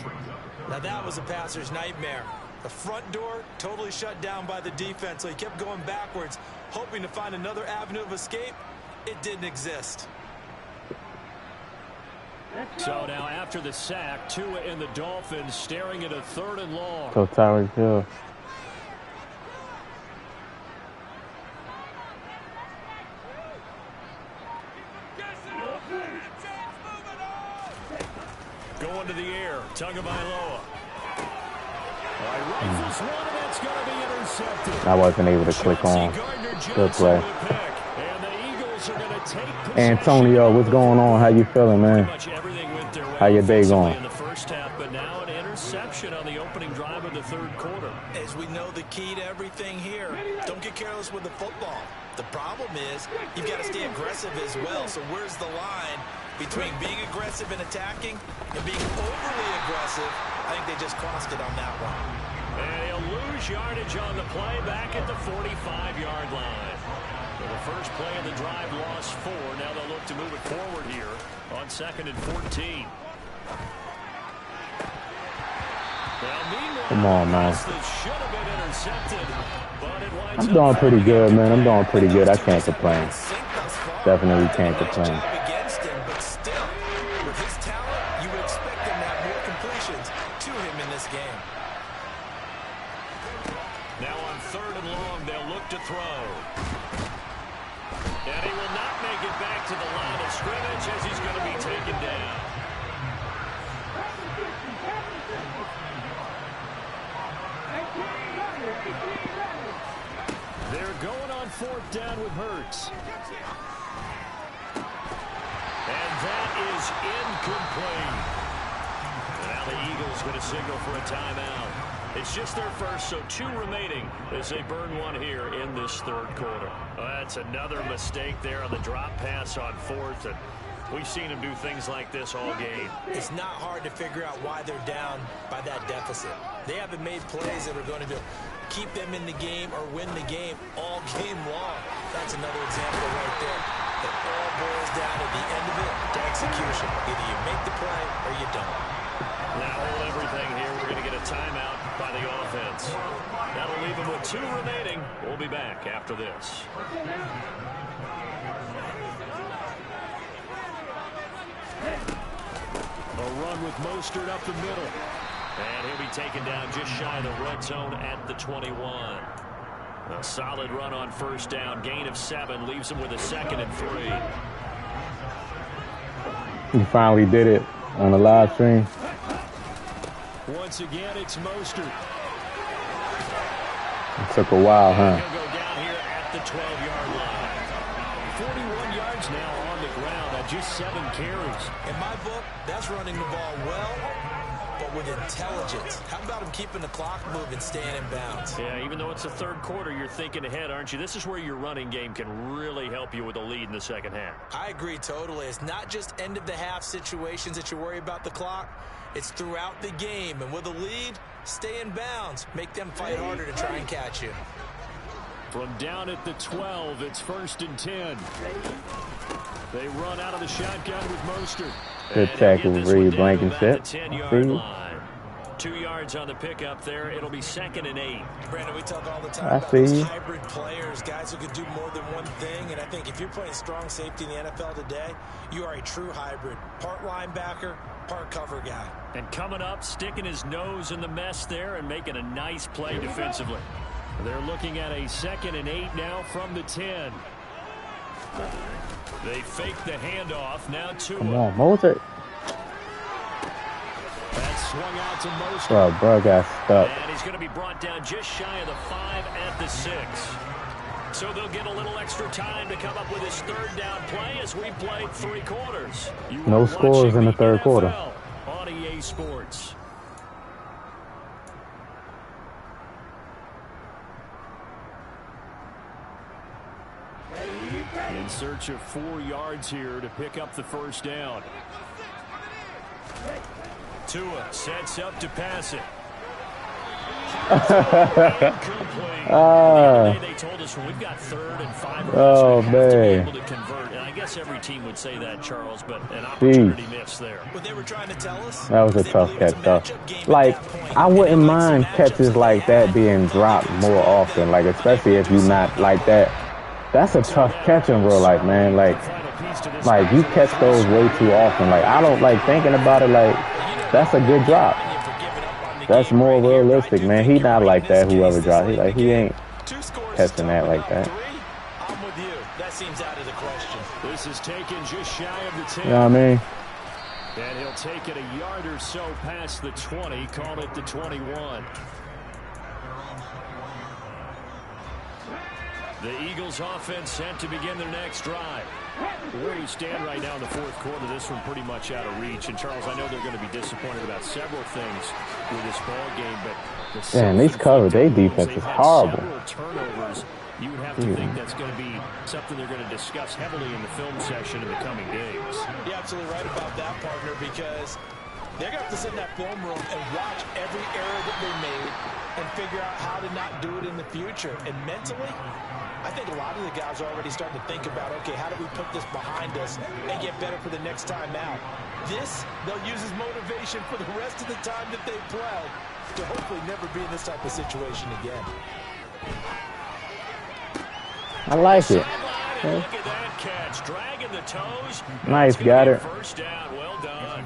Now that was a passer's nightmare. The front door totally shut down by the defense, so he kept going backwards, hoping to find another avenue of escape. It didn't exist. So now after the sack, Tua and the Dolphins staring at a 3rd and long. So Tyreek Hill. Going to the air, Tagovailoa. Rifles one, and that's going to be intercepted. I wasn't able to click on. Good play. And the Eagles are going to take possession. Antonio, what's going on? How you feeling, man? How your day going? In the first half, but now an interception on the opening drive of the 3rd quarter. As we know, the key to everything here, don't get careless with the football. The problem is you've got to stay aggressive as well. So where's the line between being aggressive and attacking and being overly aggressive? I think they just crossed it on that one. And he'll lose yardage on the play back at the 45-yard line. So the first play of the drive lost 4. Now they'll look to move it forward here on 2nd and 14. Come on, man. Should have been intercepted, but it winds I'm doing pretty good, man. I'm doing pretty good. I can't complain. Definitely can't complain. Against him, but still, with his talent, you would expect him to have more completions to him in this game. Now on 3rd and long, they'll look to throw. And he will not make it back to the line of scrimmage as he's going to be taken down. They're going on 4th down with Hurts. And that is incomplete. And now the Eagles going to signal for a timeout. It's just their first, so 2 remaining as they burn 1 here in this 3rd quarter. That's another mistake there on the drop pass on 4th, and we've seen him do things like this all game. It's not hard to figure out why they're down by that deficit. They haven't made plays that are going to keep them in the game or win the game all game long. That's another example right there. It all boils down at the end of it to execution. Either you make the play or you don't. Now hold everything here. We're going to get a timeout by the offense. That'll leave them with 2 remaining. We'll be back after this. A run with Mostert up the middle. And he'll be taken down just shy of the red zone at the 21. A solid run on 1st down. Gain of 7 leaves him with a 2nd and 3. He finally did it on the live stream. Once again, it's Mostert. It took a while, huh? He'll go down here at the 12-yard line. 41 yards now on the ground at just 7 carries. In my book, that's running the ball well, but with intelligence. How about him keeping the clock moving, staying in bounds? Yeah, even though it's the 3rd quarter, you're thinking ahead, aren't you? This is where your running game can really help you with a lead in the 2nd half. I agree totally. It's not just end-of-the-half situations that you worry about the clock. It's throughout the game. And with a lead, stay in bounds. Make them fight harder to try and catch you. From down at the 12, it's 1st and 10. They run out of the shotgun with Mostert. Good tackle, Reed Blankenship. 10-yard line. 2 yards on the pickup there. It'll be 2nd and 8. Brandon, we talk all the time about those hybrid players, guys who can do more than one thing. And I think if you're playing strong safety in the NFL today, you are a true hybrid. Part linebacker, part cover guy. And coming up, sticking his nose in the mess there and making a nice play defensively. They're looking at a 2nd and 8 now from the 10. They fake the handoff. Now Tua. Come on, Mostert. That swung out to Mostert. Bro got stuck. And he's going to be brought down just shy of the 5 at the 6. So they'll get a little extra time to come up with his 3rd down play as we played 3 quarters. No scores in the 3rd quarter. On EA Sports. In search of 4 yards here to pick up the 1st down. Tua sets up to pass it. They told us when we've got 3rd and 5 oh, man. To be able to convert. And I guess every team would say that, Charles, but an opportunity missed there. What they were trying to tell us, that was a tough catch, though. Like, I wouldn't mind catches like that being dropped more often, like, especially if you're not like that. That's a tough catch in real life, man. Like you catch those way too often. Like, I don't like thinking about it. Like, that's a good drop. That's more realistic, man. He not like that, whoever dropped. He ain't catching that like that. I'm with you. That seems out of the question. This is taken just shy of the 10. You know what I mean? And he'll take it a yard or so past the 20, call it the 21. The Eagles offense set to begin their next drive. Where you stand right now in the 4th quarter, this one pretty much out of reach. And, Charles, I know they're going to be disappointed about several things with this ball game, but damn, these cover, their defense is horrible. Several turnovers. You would have to think that's going to be something they're going to discuss heavily in the film session in the coming days. You're absolutely right about that, partner, because they're going to have to sit in that film room and watch every error that they made and figure out how to not do it in the future. And mentally, I think a lot of the guys are already starting to think about, okay, how do we put this behind us and get better for the next time out? This, they'll use as motivation for the rest of the time that they play to hopefully never be in this type of situation again. I like it. Look at that catch, dragging the toes. Nice, got it. First down, well done.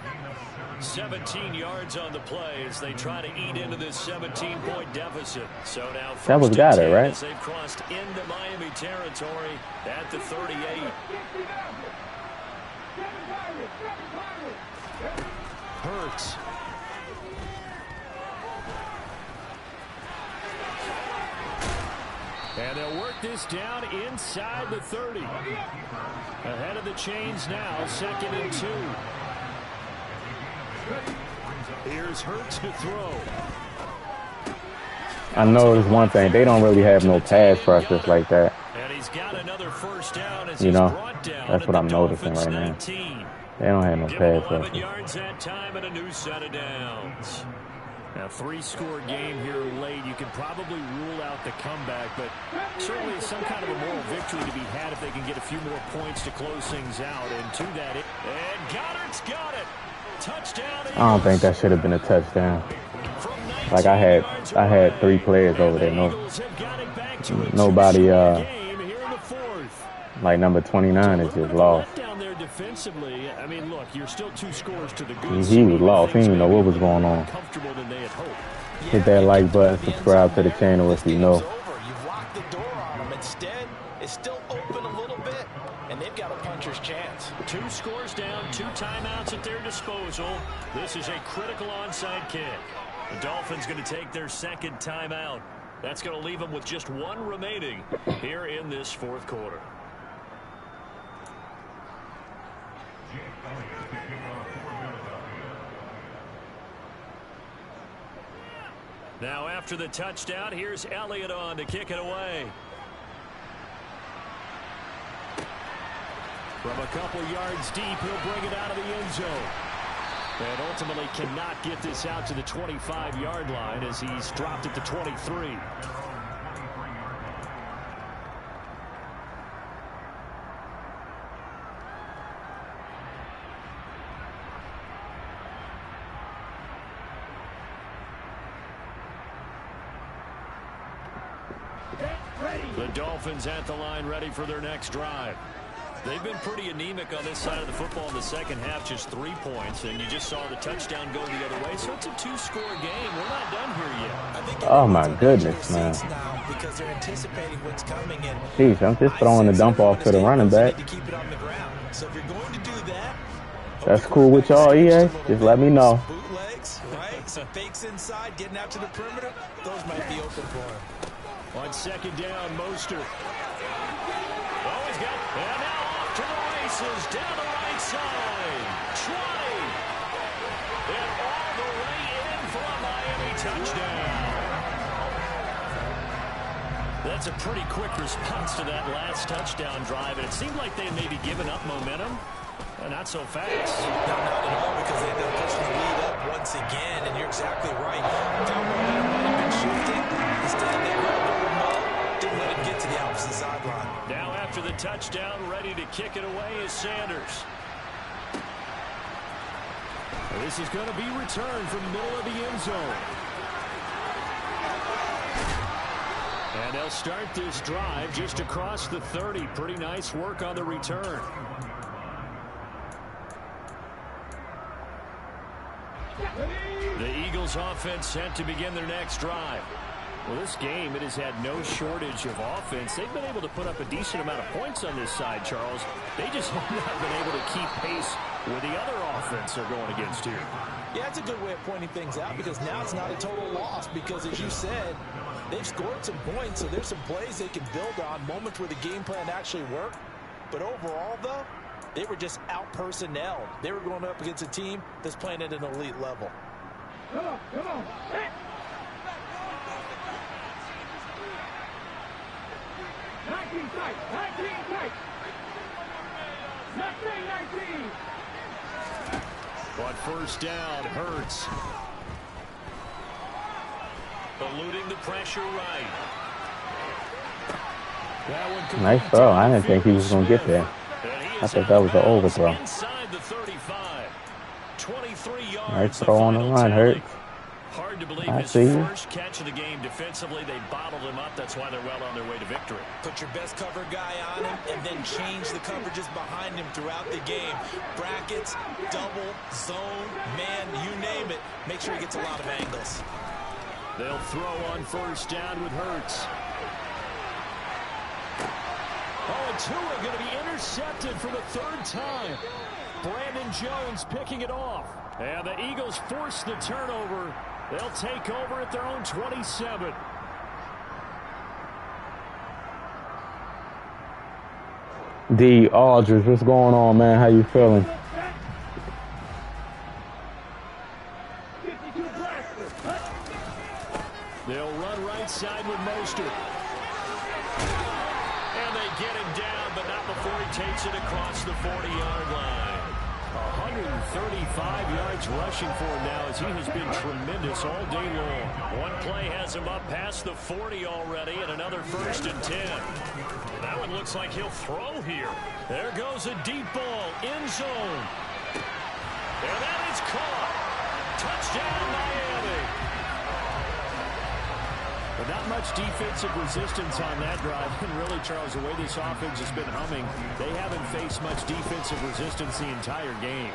17 yards on the play as they try to eat into this 17-point deficit. So now that was got it, right? They've crossed into Miami territory at the 38. Hurts. And they'll work this down inside the 30. Ahead of the chains now, 2nd and 2. Here's Hurts to throw. I know there's one thing. They don't really have no pass rushers like that. And he's got another first down as you know, brought down that's what I'm noticing right now. They don't have no pass rushers. 11 yards that time and a new set of downs. Now, 3-score game here late. You can probably rule out the comeback, but certainly some kind of a moral victory to be had if they can get a few more points to close things out. And to that, and Goddard's got it. Touchdown. I don't think that should have been a touchdown. Like I had 3 players over there. Nobody. Like number 29 is just lost. Down there defensively. I mean, look, you're still 2 scores to the good. He was lost. He didn't even know what was going on. Comfortable than they had hoped. Hit that like button, subscribe to the channel if you know. You've locked the door on them. Instead, it's still open a little bit, and they've got a puncher's chance. 2 scores down, 2 timeouts at their disposal. This is a critical onside kick. The Dolphins going to take their 2nd timeout. That's going to leave them with just 1 remaining here in this 4th quarter. Now after the touchdown, here's Elliott on to kick it away. From a couple yards deep, he'll bring it out of the end zone. And ultimately cannot get this out to the 25-yard line as he's dropped at the 23. The Dolphins at the line ready for their next drive. They've been pretty anemic on this side of the football in the second half, just 3 points, and you just saw the touchdown go the other way. So it's a 2-score game. We're not done here yet. Oh, my goodness, man. Now because they're anticipating what's coming. And jeez, I'm just throwing the dump off to the running back. to keep it on the ground. So if you're going to do that, That's cool with y'all, EA? Just let me know. Bootlegs, right? Some fakes inside, getting out to the perimeter. Those might be open for him. On second down, Mostert. Oh, he's got, and now off to the races, down the right side. 20. And all the way in for a Miami touchdown. That's a pretty quick response to that last touchdown drive, and it seemed like they may be giving up momentum. Not so fast. No, not at all, because they ended up pushing the lead up once again, and you're exactly right. Their momentum might have been shifting. Instead, they grabbed the remote, didn't let it get to the opposite sideline. Now after the touchdown, ready to kick it away is Sanders. This is going to be returned from the middle of the end zone. And they'll start this drive just across the 30. Pretty nice work on the return. The Eagles offense set to begin their next drive. Well, this game, it has had no shortage of offense. They've been able to put up a decent amount of points on this side, Charles. They just have not been able to keep pace with the other offense they're going against here. Yeah, it's a good way of pointing things out, because now it's not a total loss, because as you said, they've scored some points, so there's some plays they can build on, moments where the game plan actually worked. But overall, though, they were just out-personnelled. They were going up against a team that's playing at an elite level. Come on, come on. Hey. 19 tight, 19 tight. 19. But first down, Hurts. Eluding the pressure right. Nice throw. I didn't think he was going to get there. I thought that was an overthrow. Inside the 35. 23 yards. Nice throw on the run, Hurts. Hard to believe I his see you. first catch of the game defensively. They bottled him up. That's why they're well on their way to victory. Put your best cover guy on him and then change the coverages behind him throughout the game. Brackets, double, zone, man, you name it. Make sure he gets a lot of angles. They'll throw on first down with Hurts. Oh, and Tua going to be intercepted for the third time. Brandon Jones picking it off. And the Eagles force the turnover. They'll take over at their own 27. D. Aldridge, what's going on, man? How you feeling? They'll run right side with Mostert. And they get him down, but not before he takes it across the 40-yard line. 135 yards rushing for him now, as he has been tremendous all day long. One play has him up past the 40 already, and another 1st and 10. That one looks like he'll throw here. There goes a deep ball, end zone. And that is caught. Touchdown, Miami. But not much defensive resistance on that drive. And really, Charles, the way this offense has been humming, they haven't faced much defensive resistance the entire game.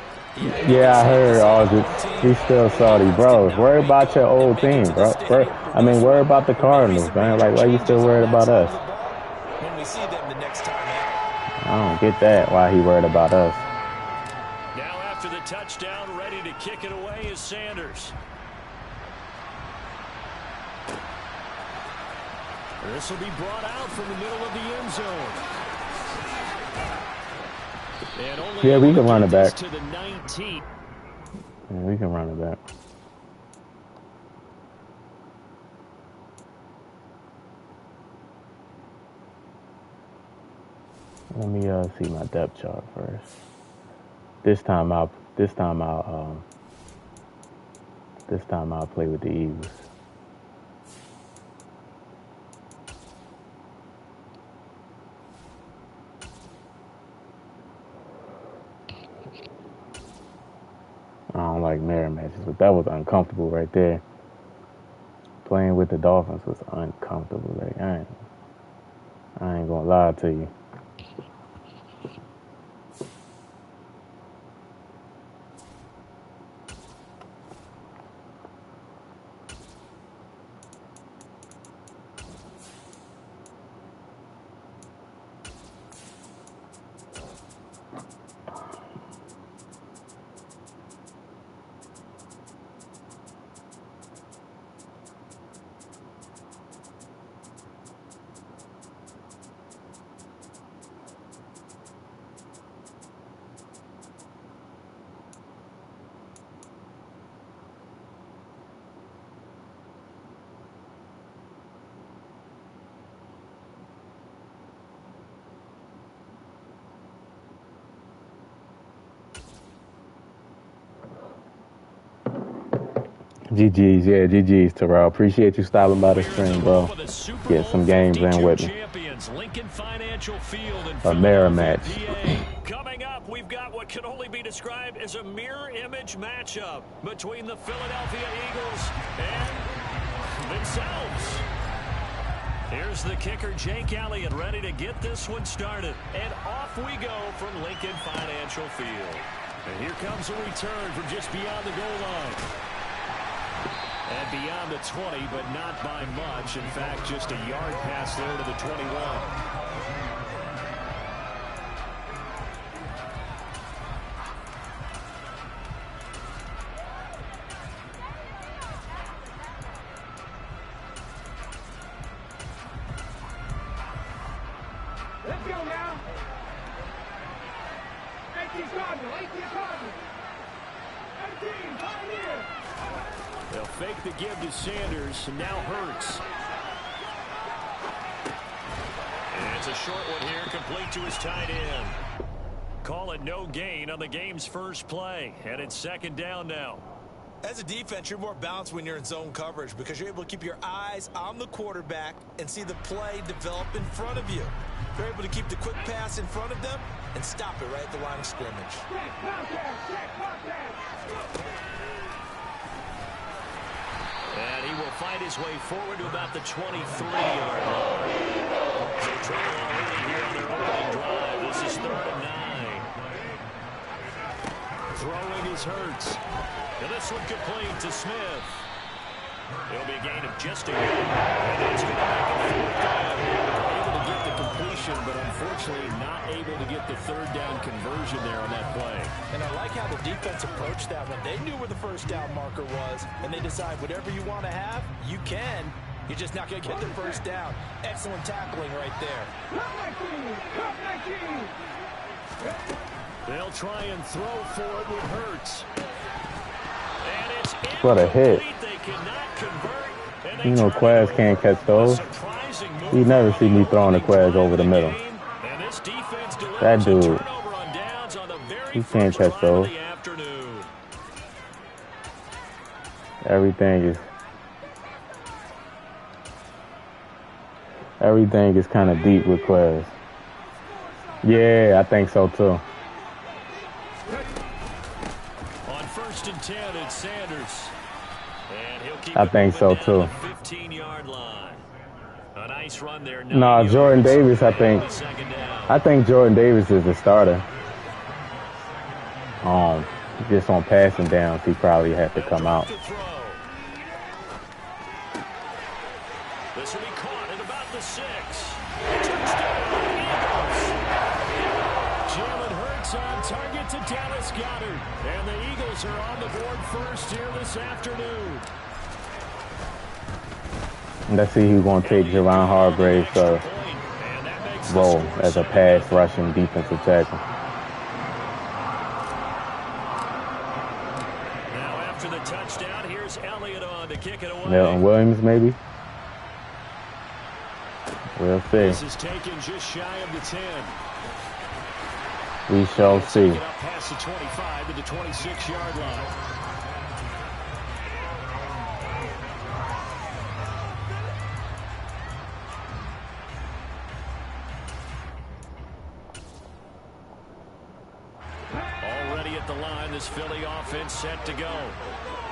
Yeah, I heard Aldridge. He's still salty. Bro, worry about your old team, bro. Worry about the Cardinals, man. Like, why you still worried about us? When we see them the next time out. I don't get that, why he worried about us. Now after the touchdown, ready to kick it away is Sanders. This will be brought out from the middle of the end zone. And only Yeah, we can run it back. to the 19. Yeah, we can run it back. Let me see my depth chart first. This time I'll play with the Eagles. I don't like mirror matches, but that was uncomfortable right there. Playing with the Dolphins was uncomfortable. Like, I ain't gonna lie to you. GG's, yeah, GG's, Terrell. Appreciate you stopping by the stream, bro. Get some games in with me. A mirror match. Coming up, we've got what can only be described as a mirror image matchup between the Philadelphia Eagles and themselves. Here's the kicker, Jake Elliott, ready to get this one started. And off we go from Lincoln Financial Field. And here comes a return from just beyond the goal line. And beyond the 20, but not by much. In fact, just a yard pass there to the 21. Let's go now. 18 Cardinals, 18 Cardinals. 18, Pioneer. They'll fake the give to Sanders, and now Hurts. And it's a short one here, complete to his tight end. Call it no gain on the game's first play, and it's second down now. As a defense, you're more balanced when you're in zone coverage because you're able to keep your eyes on the quarterback and see the play develop in front of you. You're able to keep the quick pass in front of them and stop it right at the line of scrimmage. Check contact. And he will fight his way forward to about the 23-yard line. So trouble already here on their opening drive. This is 3rd and 9. Throwing is Hurts. And this one complete to Smith. It'll be a gain of just a yard. And it's going to make a 4th down. Able to get the completion, but unfortunately not able to get the 3rd down conversion there on that play. And I like how the defense approached that one. They knew where the first down marker was, and they decide whatever you want to have, you can. You're just not going to get the first down. Excellent tackling right there. Cup 19. They'll try and throw for it with Hurts. And it's What a hit. They cannot convert, and they You know, Quaz can't catch those. You You never see me throwing the Quaz over the middle. That dude, he can't catch those. Everything is kind of deep with Quaz. Yeah, I think so too. On 1st and 10, it's Sanders. And he'll keep I think so too. 15-yard line. A nice run there. Nah, Jordan Davis, I think Jordan Davis is the starter. Just on passing downs, he probably had to come out. This will be caught at about the 6. Touchdown, Eagles. Jalen Hurts on target to Dallas Goedert. And the Eagles are on the board first here this afternoon. Let's see who's going to take Javon Hargrave's role as a pass rushing defensive tackle. Now after the touchdown, here's Elliott on to kick it away. Milton Williams, maybe? We'll see. This is taken just shy of the 10. We shall see. Take it up past the 25 to the 26-yard line. Already at the line, this Philly offense set to go.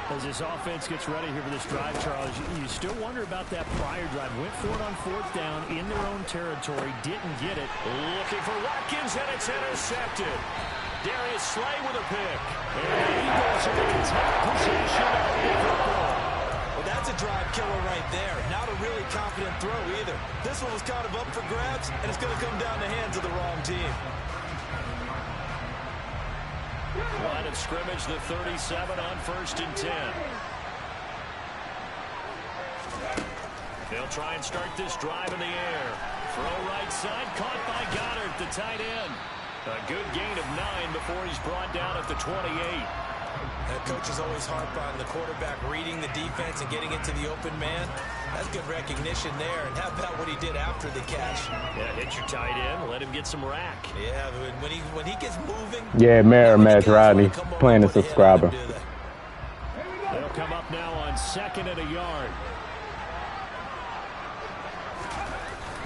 As this offense gets ready here for this drive, Charles, you still wonder about that prior drive. Went for it on 4th down in their own territory, didn't get it. Looking for Watkins, and it's intercepted. Darius Slay with a pick. And the Eagles are going to take possession of the football. Well, that's a drive killer right there. Not a really confident throw either. This one was kind of up for grabs, and it's going to come down the hands of the wrong team. Line of scrimmage, the 37 on 1st and 10. They'll try and start this drive in the air. Throw right side, caught by Goddard, the tight end. A good gain of 9 before he's brought down at the 28. Coaches always harp on the quarterback reading the defense and getting into the open man. That's good recognition there. And how about what he did after the catch? Yeah, hit your tight end, let him get some rack. Yeah, when he gets moving. Yeah, Match Rodney playing a subscriber. They'll come up now on 2nd and a yard.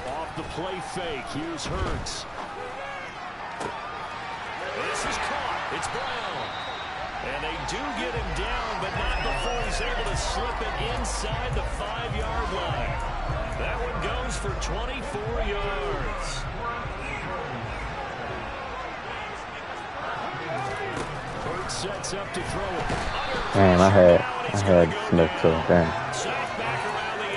Off the play fake, here's Hurts. This is caught. It's Brown. And they do get him down, but not before he's able to slip it inside the 5-yard line. That one goes for 24 yards. Hurts sets up to throw it. Man, I had Smith too. Damn. Sack back around the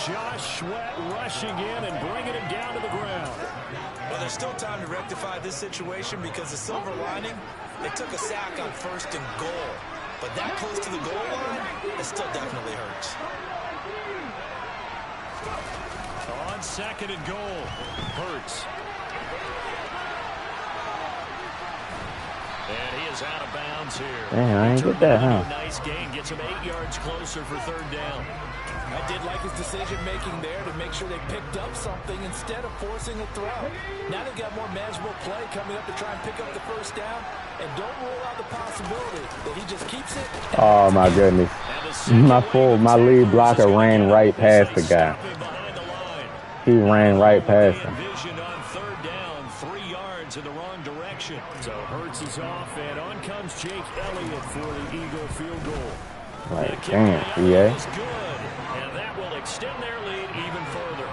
8. Josh Sweat rushing in and bringing him down to the ground. Well, there's still time to rectify this situation because the silver lining, they took a sack on 1st and goal. But that close to the goal line, it still definitely hurts. On 2nd and goal, Hurts. And he is out of bounds here. Damn, I ain't get that, huh? Nice gain. Gets him 8 yards closer for 3rd down. I did like his decision-making there to make sure they picked up something instead of forcing a throw. Now they've got more manageable play coming up to try and pick up the 1st down. And don't rule out the possibility that he just keeps it. Oh, my goodness. My lead blocker ran right past the guy. He ran right past him. Vision on 3rd down, 3 yards in the wrong direction. So Hurts is off, and on comes Jake Elliott for the Eagle field goal. Like, damn, EA. Good, and that will extend their lead even further.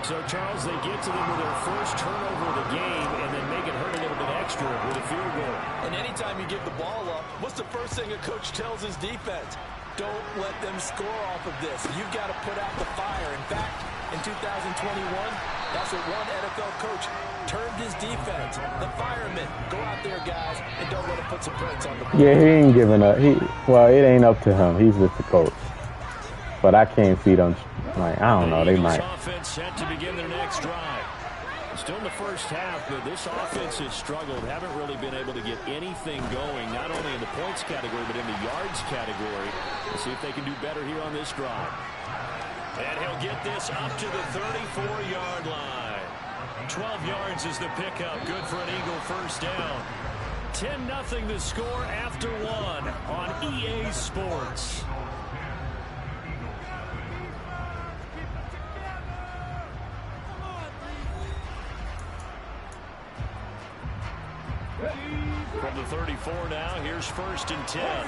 So, Charles, they get to them with their first turnover of the game and then make it hurt a little bit extra with a field goal. And anytime you give the ball up, what's the first thing a coach tells his defense? Don't let them score off of this. You've got to put out the fire. In fact, in 2021, that's what one NFL coach termed his defense. The firemen. Go out there, guys, and don't let him put some brakes on the ball. Yeah, he ain't giving up. Well, it ain't up to him. He's just the coach. But I can't see them. Like, I don't know. They might. Offense set to begin their next drive. Still in the first half, but this offense has struggled. Haven't really been able to get anything going, not only in the points category, but in the yards category. We'll see if they can do better here on this drive. And he'll get this up to the 34-yard line. 12 yards is the pickup. Good for an Eagle 1st down. 10-0 the score after 1 on EA Sports. From the 34 now, here's 1st and 10.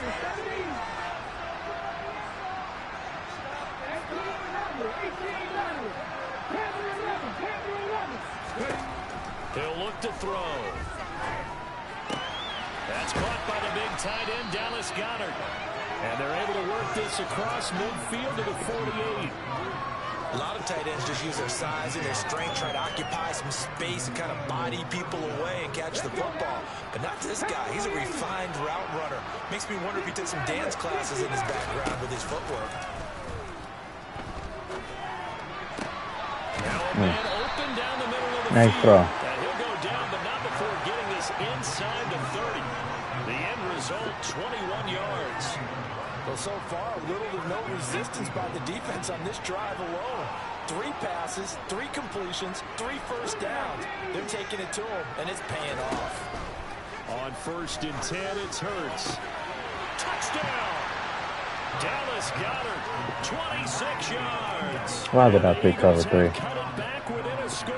He'll look to throw. That's caught by the big tight end, Dallas Goedert. And they're able to work this across midfield to the 48. A lot of tight ends just use their size and their strength, try to occupy some space and kind of body people away and catch the football. But not this guy. He's a refined route runner. Makes me wonder if he took some dance classes in his background with his footwork. Now a man open down the middle of the Nice field. throw. And he'll go down, but not before getting this inside the 30. The end result, 21 yards. Well, so far, little to no resistance by the defense on this drive alone. 3 passes, 3 completions, 3 first downs. They're taking it to him, and it's paying off. On 1st and 10, it's Hurts. Touchdown! Dallas Goedert, 26 yards. Why did I pick cover 3? Cut it back within a score.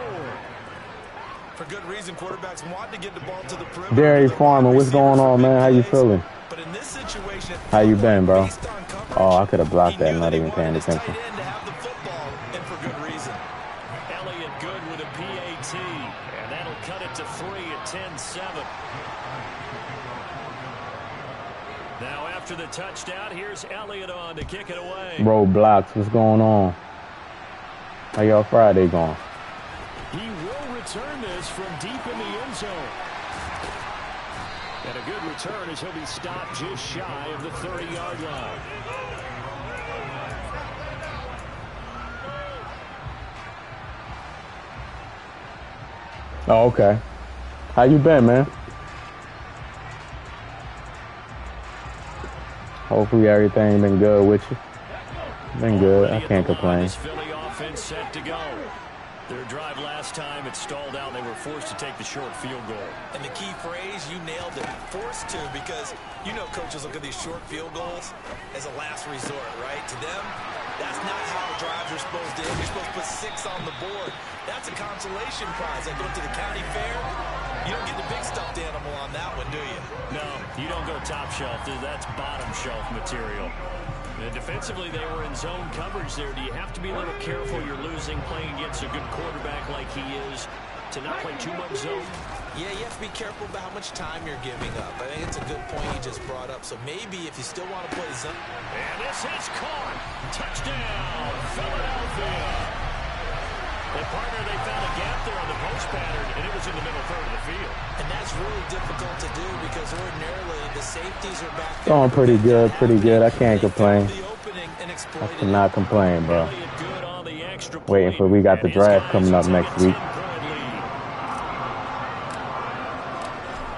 For good reason, quarterbacks want to get the ball to the perimeter. Darius Farmer, what's going on, man? How you feeling? But in this situation, how you been, bro? based on coverage, Oh, I could have blocked he that. knew Not he even paying wanted his attention. tight end to have the football, and for good reason. Elliott good with a PAT, and that'll cut it to 3 at 10-7. Now after the touchdown, here's Elliott on to kick it away. Roadblocks, what's going on? How y'all Friday going? He will return this from deep in the end zone. And a good return as he'll be stopped just shy of the 30-yard line. Oh, okay. How you been, man? Hopefully everything been good with you. Been good. I can't complain. Philly offense set to go. Their drive last time, it stalled out. They were forced to take the short field goal. And the key phrase, you nailed it, forced to, because you know coaches look at these short field goals as a last resort, right? To them, that's not how drives are supposed to end. You're supposed to put 6 on the board. That's a consolation prize. Like going to the county fair, you don't get the big stuffed animal on that one, do you? No, you don't go top shelf. That's bottom shelf material. And defensively, they were in zone coverage there. Do you have to be a little careful? You're losing playing against a good quarterback like he is to not play too much zone? Yeah, you have to be careful about how much time you're giving up. I think it's a good point you just brought up. So maybe if you still want to play zone. And this is caught. Touchdown, Philadelphia. Well, partner, they found a gap there on the post pattern, and it was in the middle third of the field. And that's really difficult to do because ordinarily the safeties are back there. Going pretty good, pretty good. I can't complain. I cannot complain, bro. Waiting for, we got the draft coming up next week.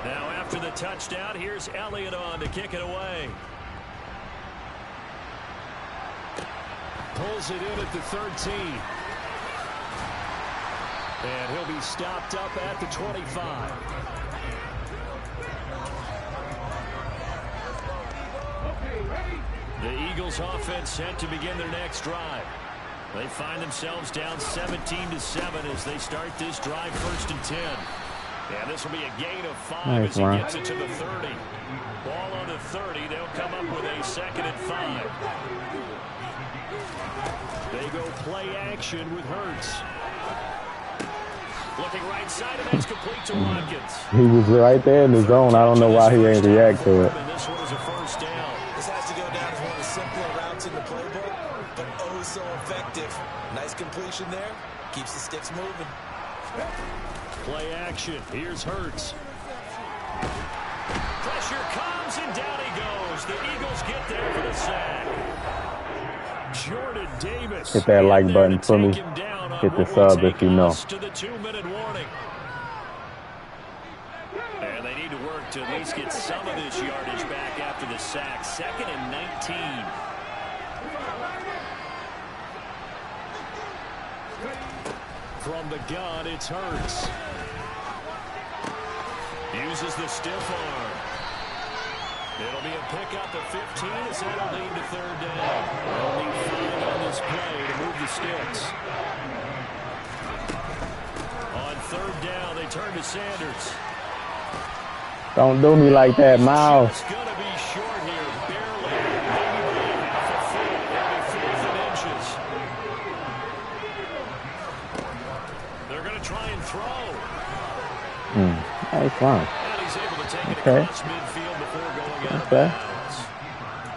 Now after the touchdown, here's Elliott on to kick it away. Pulls it in at the 13. And he'll be stopped up at the 25. The Eagles offense set to begin their next drive. They find themselves down 17-7 as they start this drive 1st and 10. And this will be a gain of 5 nice, as he Ron. gets it to the 30. Ball on the 30. They'll come up with a 2nd and 5. They go play action with Hurts. Looking right side, and that's complete to Watkins. He was right there in the zone. I don't know why he ain't react to it. And this one is a 1st down. This has to go down as one of the simpler routes in the playbook, but oh so effective. Nice completion there. Keeps the sticks moving. Play action. Here's Hurts. Pressure comes, and down he goes. The Eagles get there for the sack. Jordan Davis. Hit that like button for me. Hit the sub if you know. To the 2-minute warning. And they need to work to at least get some of this yardage back after the sack. 2nd and 19. From the gun, it's Hurts. Uses the stiff arm. It'll be a pickup of 15 as that'll lead to 3rd down. They'll need 5 on this play to move the sticks. On 3rd down, they turn to Sanders. Don't do me like that, Miles. Just going to be short here, barely. Maybe by half a foot. It'll be 4th and inches. They're going to try and throw. That's fine. And he's able to take it Okay. across midfield before going out Okay. of bounds.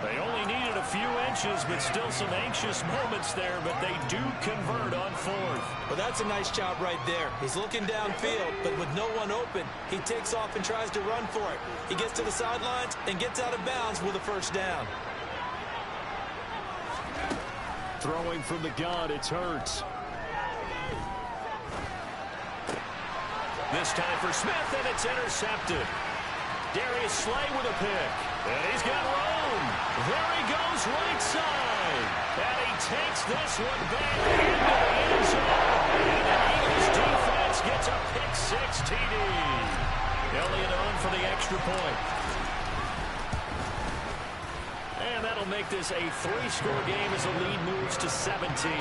They only needed a few inches, but still some anxious moments there, but they do convert on 4th. Well, that's a nice job right there. He's looking downfield, but with no one open, he takes off and tries to run for it. He gets to the sidelines and gets out of bounds with a 1st down. Throwing from the gun, it's Hurts. This time for Smith, and it's intercepted. Darius Slay with a pick. And he's got room. There he goes right side. And he takes this one back into the end zone. And the Eagles defense gets a pick-6 TD. Elliott on for the extra point. And that'll make this a 3-score game as the lead moves to 17.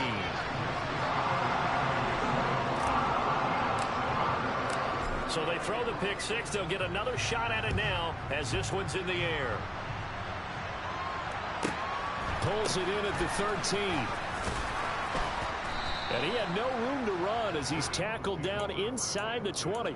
So they throw the pick-6. They'll get another shot at it now as this one's in the air. pulls it in at the 13. And he had no room to run as he's tackled down inside the 20.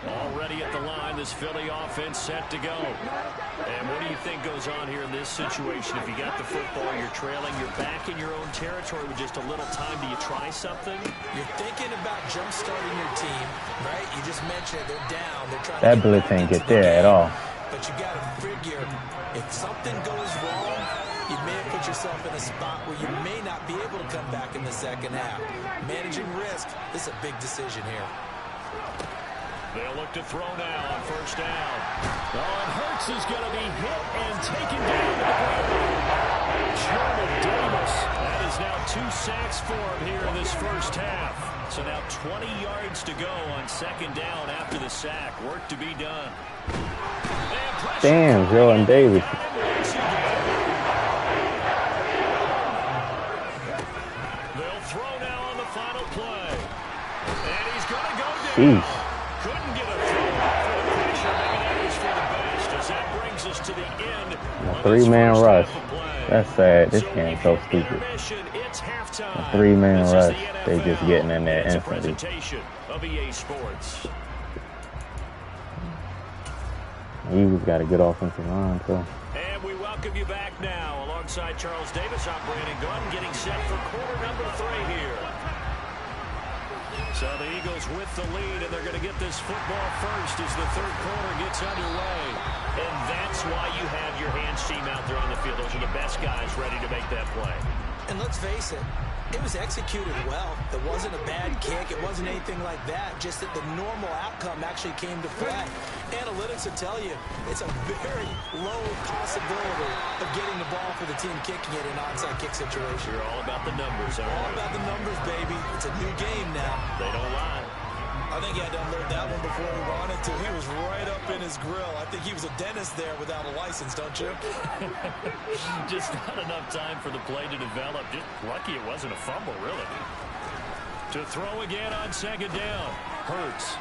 Already at the line, this Philly offense set to go. And what do you think goes on here in this situation? If you got the football, you're trailing, you're back in your own territory with just a little time. Do you try something? You're thinking about jump-starting your team, right? You just mentioned it. They're down. They're trying That to blitz ain't get there at all. But you got to figure if something goes wrong, you may have put yourself in a spot where you may not be able to come back in the second half. Managing risk, this is a big decision here. They'll look to throw now on first down. Oh, and Hurts is going to be hit and taken down to the ground. Jordan Davis. That is now 2 sacks for him here in this first half. So now 20 yards to go on second down after the sack. Work to be done. Damn, Jordan Davis. They'll throw now on the final play. And he's going to go down. Jeez. Couldn't get a throw for the pressure. Maybe that was for the best as that brings us to the end. A 3-man rush. That's sad. This game's so stupid. A 3-man rush. They just getting in there instantly. Of EA Sports. Eagles got a good offensive line, too. And we welcome you back now. Alongside Charles Davis, I'm Brandon Gunn, getting set for quarter number 3 here. So the Eagles with the lead, and they're going to get this football first as the third quarter gets underway. And that's why you have your hands team out there on the field. Those are the best guys ready to make that play. And let's face it, it was executed well. It wasn't a bad kick. It wasn't anything like that. Just that the normal outcome actually came to play. Analytics will tell you it's a very low possibility of getting the ball for the team kicking it in an onside kick situation. You're all about the numbers, aren't you? All about the numbers, baby. It's a new game now. They don't lie. I think he had to unload that one before he wanted to. He was right up in his grill. I think he was a dentist there without a license, don't you? Just not enough time for the play to develop. Just lucky it wasn't a fumble, really. To throw again on second down. Hurts.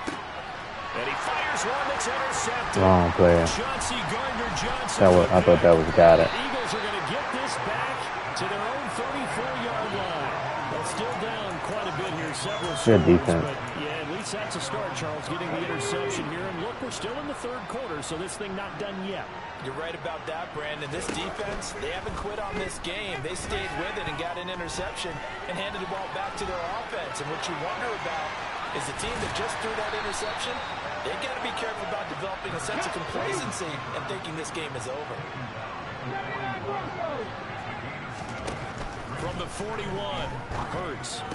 And he fires one that's intercepted. Wrong player. Chauncey Gardner-Johnson. I thought that was got it. The Eagles are going to get this back to their own 34-yard line. They're still down quite a bit here. Several Good scores, defense. but yeah, at least that's a start, Charles, getting the interception here. And look, we're still in the third quarter, so this thing not done yet. You're right about that, Brandon. This defense, they haven't quit on this game. They stayed with it and got an interception and handed the ball back to their offense. And what you wonder about is the team that just threw that interception, they got to be careful about developing a sense of complacency and thinking this game is over. From the 41, Hurts.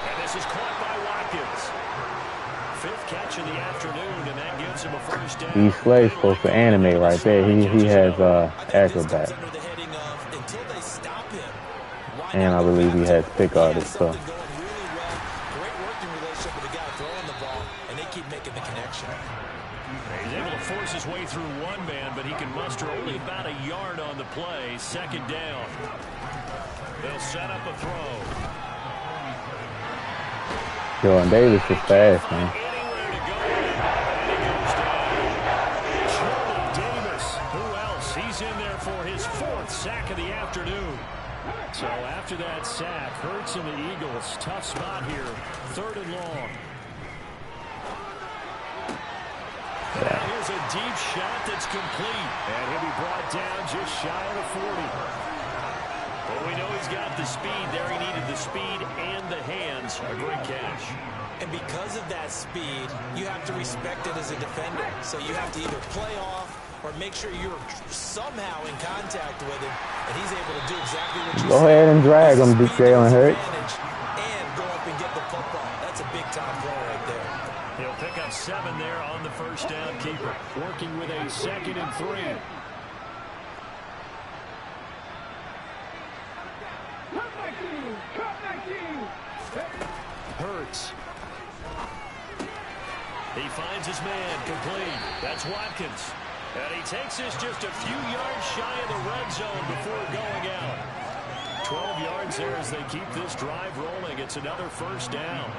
And this is caught by Watkins. 5th catch of the afternoon, and that gives him a first down. He's Slay's supposed to animate right there. He has acrobat. And I believe he has pick artists, so. Great working relationship with the guy throwing the ball, and they keep making the connection. He's able to force his way through one man, but he can muster only about a yard on the play. Second down. They'll set up a throw. Jordan Davis is fast, man. Anywhere to go. And he goes down. Jordan Davis. Who else? He's in there for his 4th sack of the afternoon. So after that sack, Hurts and the Eagles. Tough spot here. 3rd and long. And here's a deep shot that's complete. And he'll be brought down just shy of the 40. Well, we know he's got the speed there. He needed the speed and the hands. A great catch. And because of that speed, you have to respect it as a defender. So you have to either play off or make sure you're somehow in contact with him. And he's able to do exactly what you said. Go ahead and drag him, Jalen Hurts. And go up and get the football. That's a big-time play right there. He'll pick up 7 there on the first down keeper. Working with a 2nd and 3. Hurts. He finds his man complete. That's Watkins. And he takes this just a few yards shy of the red zone before going out. 12 yards there as they keep this drive rolling. It's another first down.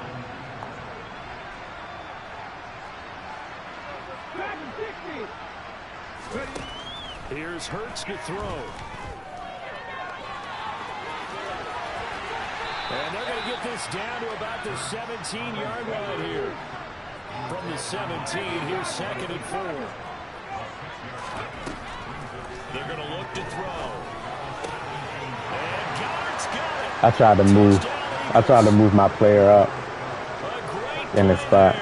Here's Hurts to throw. And they're going to get this down to about the 17-yard line here. From the 17, here's 2nd and 4. They're going to look to throw. And Goddard's got it. I tried to move my player up in the spot. A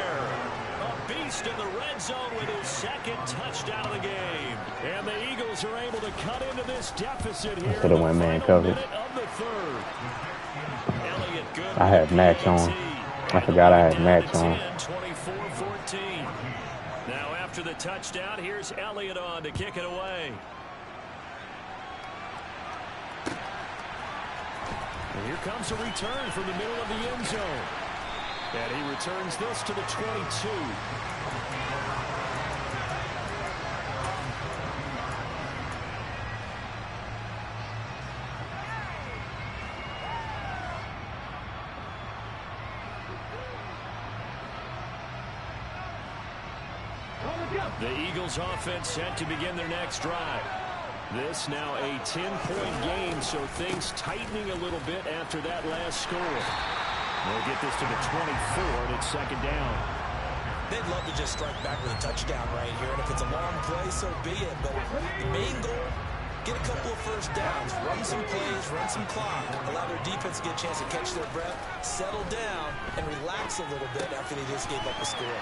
beast in the red zone with his 2nd touchdown of the game. And the Eagles are able to cut into this deficit here. Should have went man coverage. I had match on. I forgot I had match on. 24-14. Now after the touchdown, here's Elliott on to kick it away. And here comes a return from the middle of the end zone. And he returns this to the 22. The Eagles offense set to begin their next drive. This now a 10-point game, so things tightening a little bit after that last score. They'll get this to the 24, and it's 2nd down. They'd love to just strike back with a touchdown right here, and if it's a long play, so be it. But the main goal, get a couple of first downs, run some plays, run some clock, allow their defense to get a chance to catch their breath, settle down, and relax a little bit after they just gave up a score.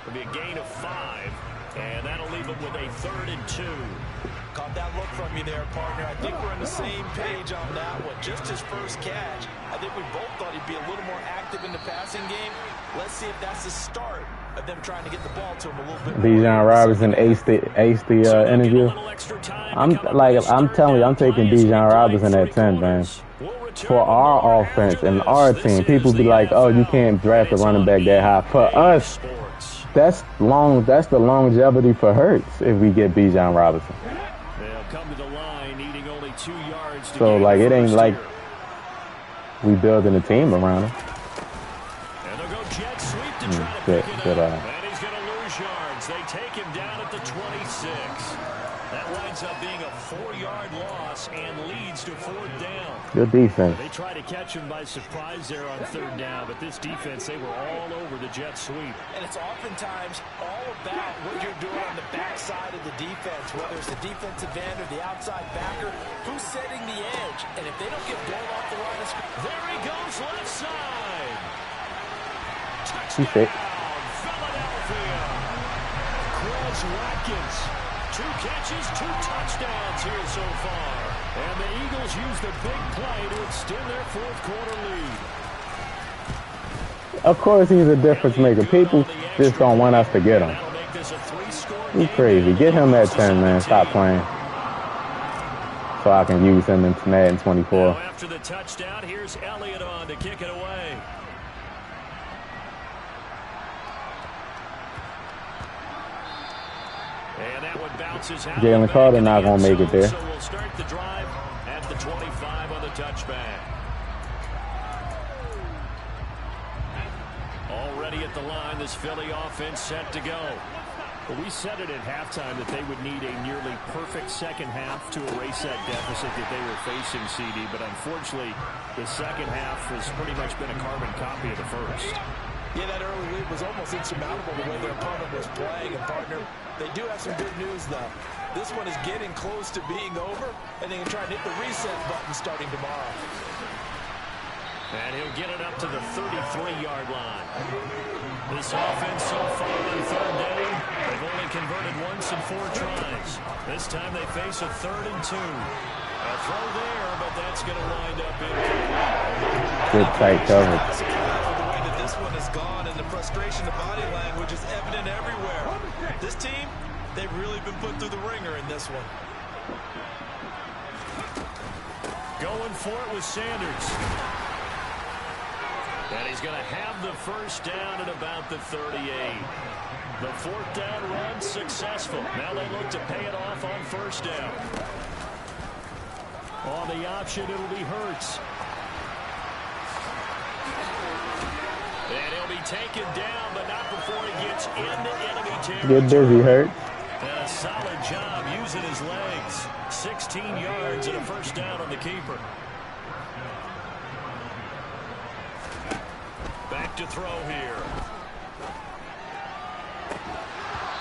It'll be a gain of 5, and that'll leave them with a 3rd and 2. Caught that look from you there, partner. I think we're on the same page on that one. Just his first catch. I think we both thought he'd be a little more active in the passing game. Let's see if that's the start of them trying to get the ball to him a little bit. Bijan Robinson aced the interview. I'm telling you, I'm taking Bijan Robinson at 10, man. For our offense and our team, people be like, "Oh, you can't draft a running back that high." For us, that's the longevity for Hurts if we get Bijan Robinson. They'll come to the line needing only 2 yards to So like it ain't like we building a team around him. And they'll go jet sweep to try to pick it up. And he's going to lose yards. They take him down at the 26. That winds up being a 4-yard loss and leads to 4th down. Good defense. They tried to catch him by surprise there on 3rd down, but this defense, they were all over the jet sweep. And it's oftentimes all about what you're doing on the backside of the defense, whether it's the defensive end or the outside backer, who's setting the edge. And if they don't get blown off the line of scrimmage, there he goes left side. Touchdown, Philadelphia. Quez Watkins. 2 catches, 2 touchdowns here so far. And the Eagles use the big play to extend their 4th quarter lead. Of course, he's a difference maker. People just don't want us to get him. He's crazy. Get him at 10, man. Stop playing. So I can use him in Madden 24. Now after the touchdown, here's Elliott on to kick it away. And that one bounces out. Jalen Carter not going to make it there. So we'll start the drive at the 25 on the touchback. Already at the line, this Philly offense set to go. Well, we said it at halftime that they would need a nearly perfect second half to erase that deficit that they were facing, CD. But unfortunately, the second half has pretty much been a carbon copy of the first. Yeah, that early lead was almost insurmountable the way their opponent was playing. And, partner, they do have some good news, though. This one is getting close to being over, and they can try and hit the reset button starting tomorrow. And he'll get it up to the 33-yard line. This offense so far on 3rd down, they've only converted once in 4 tries. This time they face a 3rd and 2. A throw there, but that's going to wind up incomplete. Good tight coverage. The way that this one has gone and the frustration, the body language is evident everywhere. This team, they've really been put through the ringer in this one. Going for it with Sanders. And he's going to have the first down at about the 38. The 4th down run successful. Now they look to pay it off on 1st down. On the option, it'll be Hurts. And he'll be taken down, but not before he gets into enemy territory. Get busy, Hurts. And A solid job using his legs. 16 yards and a first down on the keeper. Back to throw here.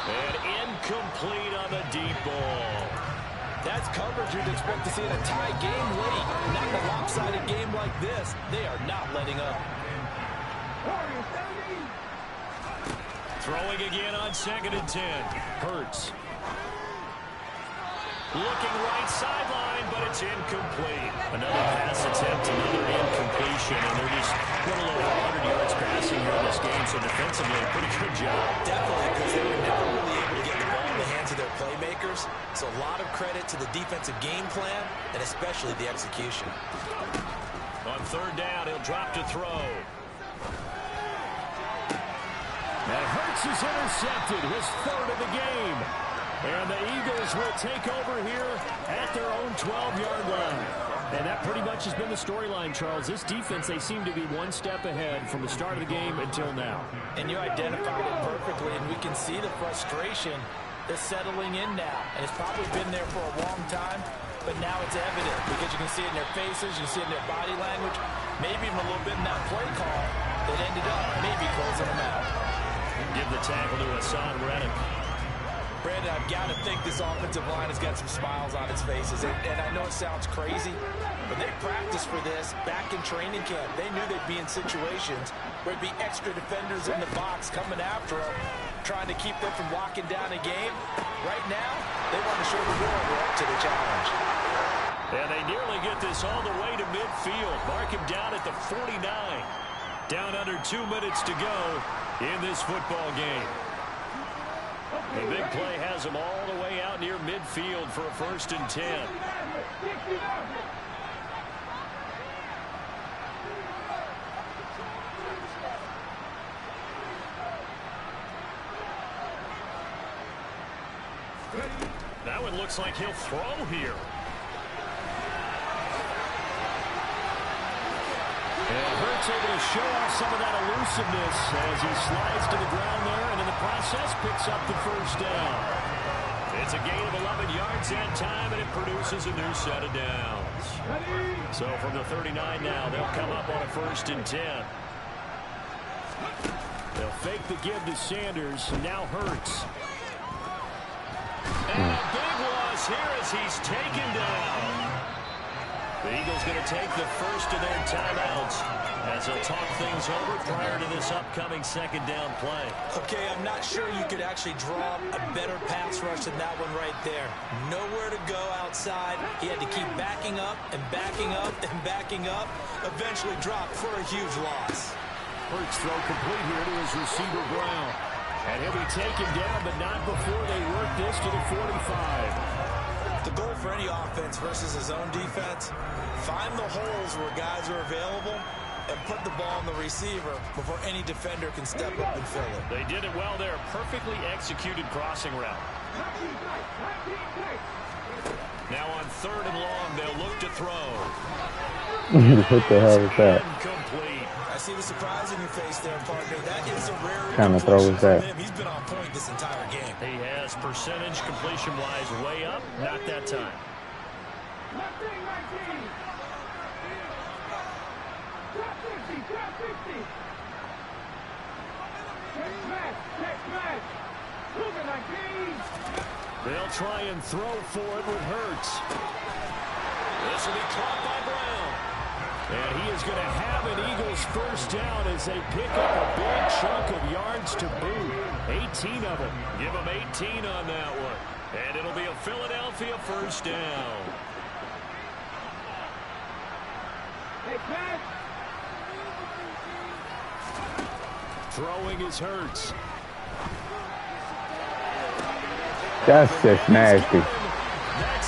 And incomplete on the deep ball. That's coverage you'd expect to see in a tie game late. Not in a lopsided game like this. They are not letting up. Throwing again on 2nd and 10. Hurts. Looking right sideline, but it's incomplete. Another pass attempt, another incompletion, and they're just a little over 100 yards passing here in this game, so defensively, a pretty good job. Definitely, because they were never really able to get the ball in the hands of their playmakers. So a lot of credit to the defensive game plan, and especially the execution. On 3rd down, he'll drop to throw. And Hurts is intercepted, his 3rd of the game. And the Eagles will take over here at their own 12-yard line. And that pretty much has been the storyline, Charles. This defense, they seem to be one step ahead from the start of the game until now. And you identified it perfectly, and we can see the frustration that's settling in now. And it's probably been there for a long time, but now it's evident because you can see it in their faces, you can see it in their body language, maybe even a little bit in that play call that ended up maybe closing them out. Give the tackle to Hassan Reddick. Brandon, I've got to think this offensive line has got some smiles on its faces. And I know it sounds crazy, but they practiced for this back in training camp. They knew they'd be in situations where there'd be extra defenders in the box coming after them, trying to keep them from locking down a game. Right now, they want to show the world they're up to the challenge. And they nearly get this all the way to midfield. Mark him down at the 49. Down under 2 minutes to go in this football game. The big play has him all the way out near midfield for a 1st and 10. That one looks like he'll throw here. And Hurts able to show off some of that elusiveness as he slides to the ground there, and in the process picks up the first down. It's a gain of 11 yards that time, and it produces a new set of downs. So from the 39 now, they'll come up on a 1st and 10. They'll fake the give to Sanders, and now Hurts. And a big loss here as he's taken down. The Eagles going to take the first of their timeouts as they'll talk things over prior to this upcoming 2nd down play. Okay, I'm not sure you could actually draw a better pass rush than that one right there. Nowhere to go outside. He had to keep backing up and backing up and backing up. Eventually dropped for a huge loss. Hurts throw complete here to his receiver Brown. And he'll be taken down, but not before they work this to the 45. The goal for any offense versus his own defense, find the holes where guys are available and put the ball on the receiver before any defender can step up and fill it. They did it well there. Perfectly executed crossing route. Now on 3rd and long, they'll look to throw. What the hell is that? Incomplete. I see the surprise in your face there, partner. That is a rare Kind of throw was that? He's been on point this entire game. He has percentage completion-wise way up. Not that time. They'll try and throw for it with Hurts. This will be caught by Brown. And he is going to have an Eagles first down as they pick up a big chunk of yards to boot. 18 of them. Give them 18 on that one. And it'll be a Philadelphia first down. Throwing is Hurts. That's just nasty.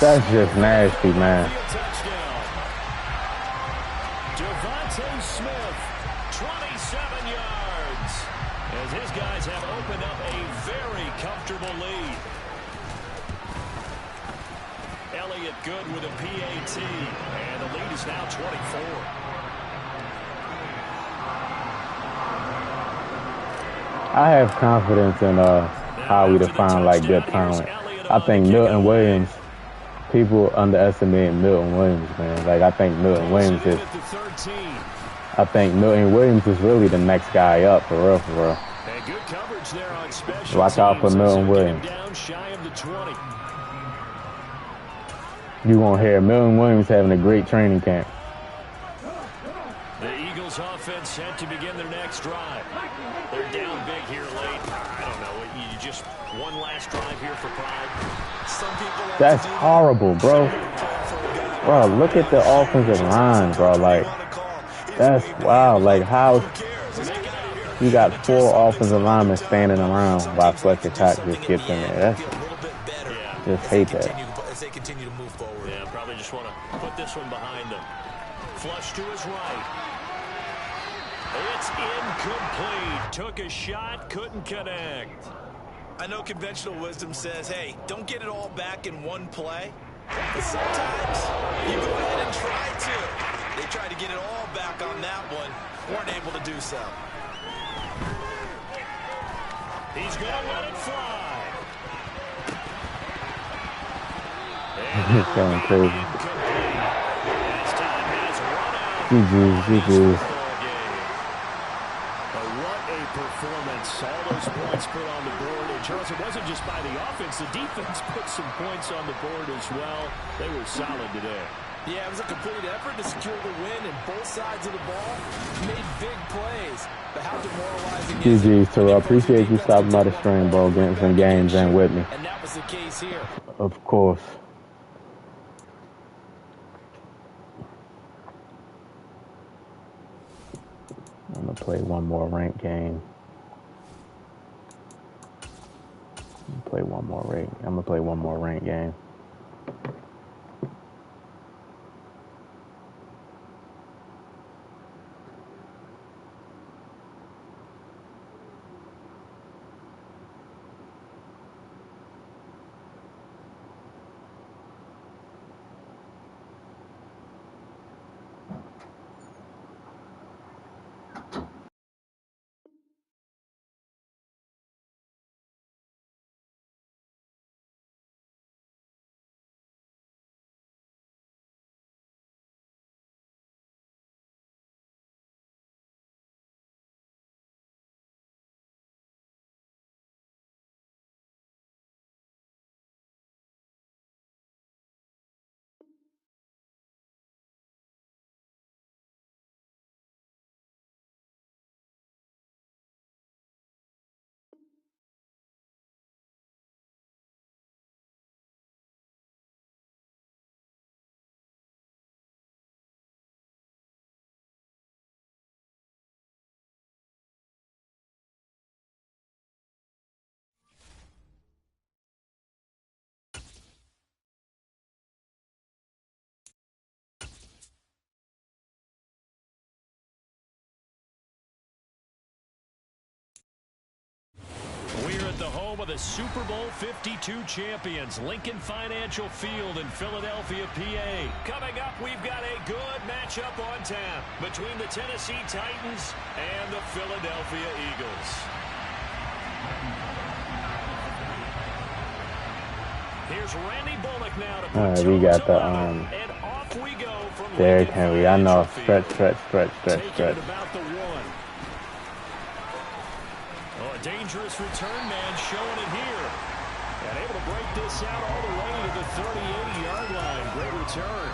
That's just nasty, man. Devontae Smith, 27 yards. As his guys have opened up a very comfortable lead. Elliott good with a PAT. And the lead is now 24. I have confidence in how we define like good talent. I think Milton Williams, people underestimate Milton Williams, man. Like, I think Milton Williams is really the next guy up, for real, for real. And good coverage there on special Watch out for Milton Williams. Down shy of the 20. You're going to hear Milton Williams having a great training camp. The Eagles offense set to begin their next drive. They're down big here late. I don't know. You just one last drive here for Pride. Some people That's horrible, bro. Bro, look at the offensive line, bro. Like, that's wild. Like, how you got 4 offensive linemen standing around while Fletcher Cox just gets in there. That's just hate that. As they continue to move forward. Yeah, probably just want to put this one behind them. Flush to his right. It's incomplete. Took a shot, couldn't connect. I know conventional wisdom says, hey, don't get it all back in one play. But sometimes you go ahead and try to. They tried to get it all back on that one. Weren't able to do so. He's going to let it fly. He's going crazy. As time has run out. GG's. What a performance. All those points put on the board. And Charles, it wasn't just by the offense. The defense put some points on the board as well. They were solid today. Yeah, it was a complete effort to secure the win, and both sides of the ball made big plays. But how demoralizing is it? GG's, Terrell. Appreciate you stopping by the stream, bro, getting some games in with me. And that was the case here. Of course. I'm going to play one more ranked game. I'm going to play one more ranked game. We're at the home of the Super Bowl 52 champions, Lincoln Financial Field in Philadelphia, PA. Coming up, we've got a good matchup on tap between the Tennessee Titans and the Philadelphia Eagles. Here's Randy Bullock now to put we got the and off we go from Derrick Henry. I know, stretch. Taking about the 1. Oh, a dangerous return man showing it here. And able to break this out all the way to the 38-yard line. Great return.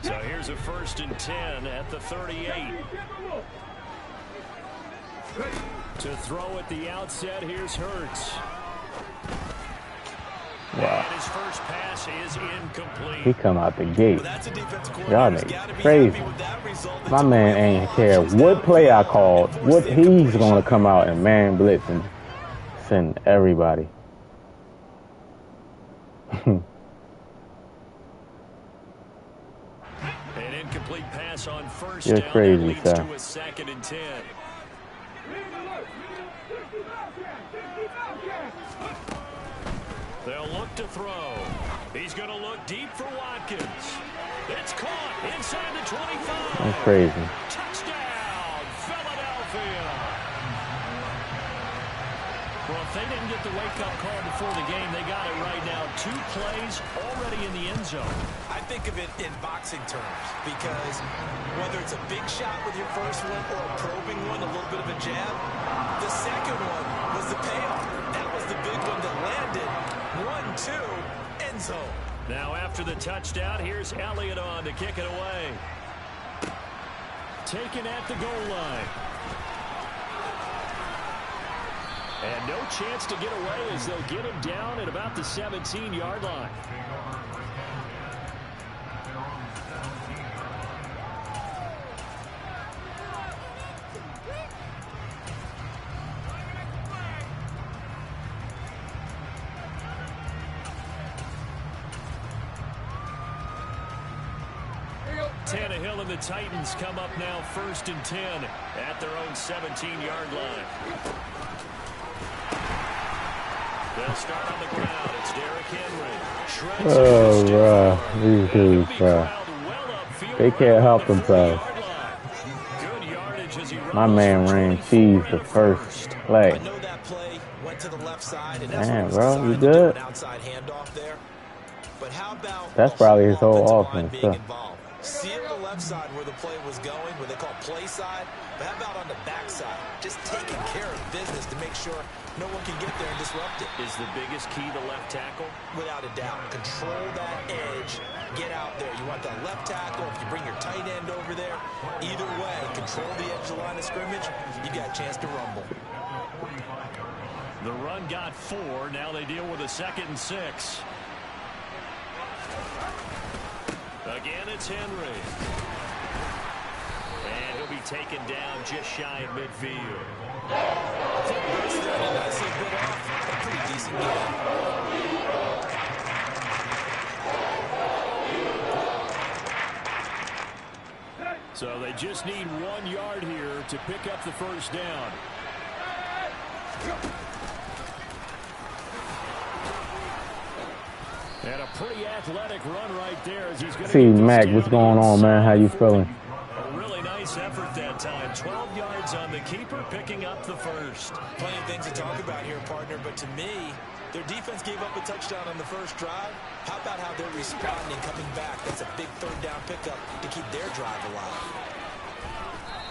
So here's a 1st and 10 at the 38. To throw at the outset, here's Hurts. Wow. And his first pass is incomplete. He come out the gate. Well, that's a defensive Y'all coordinator's gotta niggas be crazy. happy with that result. They My took man away ain't all care options what down play the I field called. and forced What the he's incompletion. gonna come out and man blitz and send everybody. An incomplete pass on first You're down. crazy, That leads sir. to a 2nd and 10. They'll look to throw. He's going to look deep for Watkins. It's caught inside the 25. That's crazy. Touchdown, Philadelphia. Well, if they didn't get the wake-up call before the game, they got it right now. 2 plays already in the end zone. I think of it in boxing terms because whether it's a big shot with your first one or a probing one, a little bit of a jab, the second one was the payoff. That was the big one that landed. 1-2, end zone. Now after the touchdown, here's Elliott on to kick it away. Taken at the goal line. And no chance to get away as they'll get him down at about the 17-yard line. Tannehill and the Titans come up now 1st and 10 at their own 17-yard line. They'll start on the ground. It's Derrick Henry. Oh, bro. These dudes, bro. They can't help themselves. My man ran cheese the first play. I know that play went to the left side, and Damn, that's bro, you designed to do good? an outside handoff there. But how about That's the probably his whole line offense, being too. involved? Seal the left side where the play was going, where they call play side. But how about on the back side? Just taking care of business to make sure no one can get there and disrupt it. Is the biggest key the left tackle? Without a doubt. Control that edge. Get out there. You want that left tackle. If you bring your tight end over there, either way, control the edge of the line of scrimmage, you got a chance to rumble. The run got 4. Now they deal with a 2nd and 6. Again, it's Henry. And he'll be taken down just shy of midfield. Nicely bit off. A pretty decent game. So they just need 1 yard here to pick up the first down. And a pretty athletic run right there as he's going to See, Mac, what's going on, man? How you feeling? A really nice effort that time. 12 yards on the keeper, picking up the first. Plenty of things to talk about here, partner, but to me, their defense gave up a touchdown on the first drive. How about how they're responding, coming back? That's a big 3rd down pickup to keep their drive alive.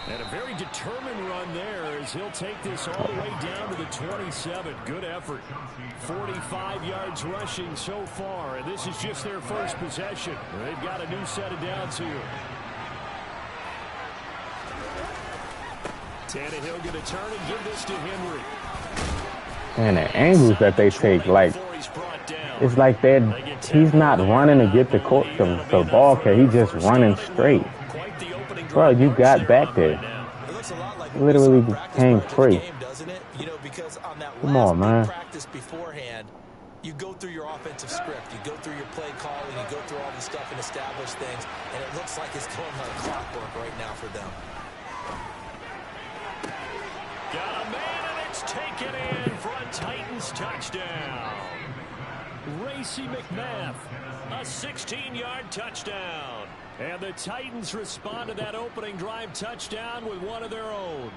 And a very determined run there as he'll take this all the way down to the 27. Good effort. 45 yards rushing so far, and this is just their first possession. They've got a new set of downs here. Tannehill going to turn and give this to Henry. And the angles that they take, like, it's like he's not running to get the ball carrier. He's just running straight. Bro, you got back there. It looks a lot like Literally came free. doesn't it? You know, because on that Come on, man. practice beforehand, you go through your offensive script, you go through your play calling, you go through all the stuff and establish things, and it looks like it's going like clockwork right now for them. Got a man, and it's taken in for a Titans touchdown. Racey McMath, a 16-yard touchdown. And the Titans respond to that opening drive touchdown with one of their own.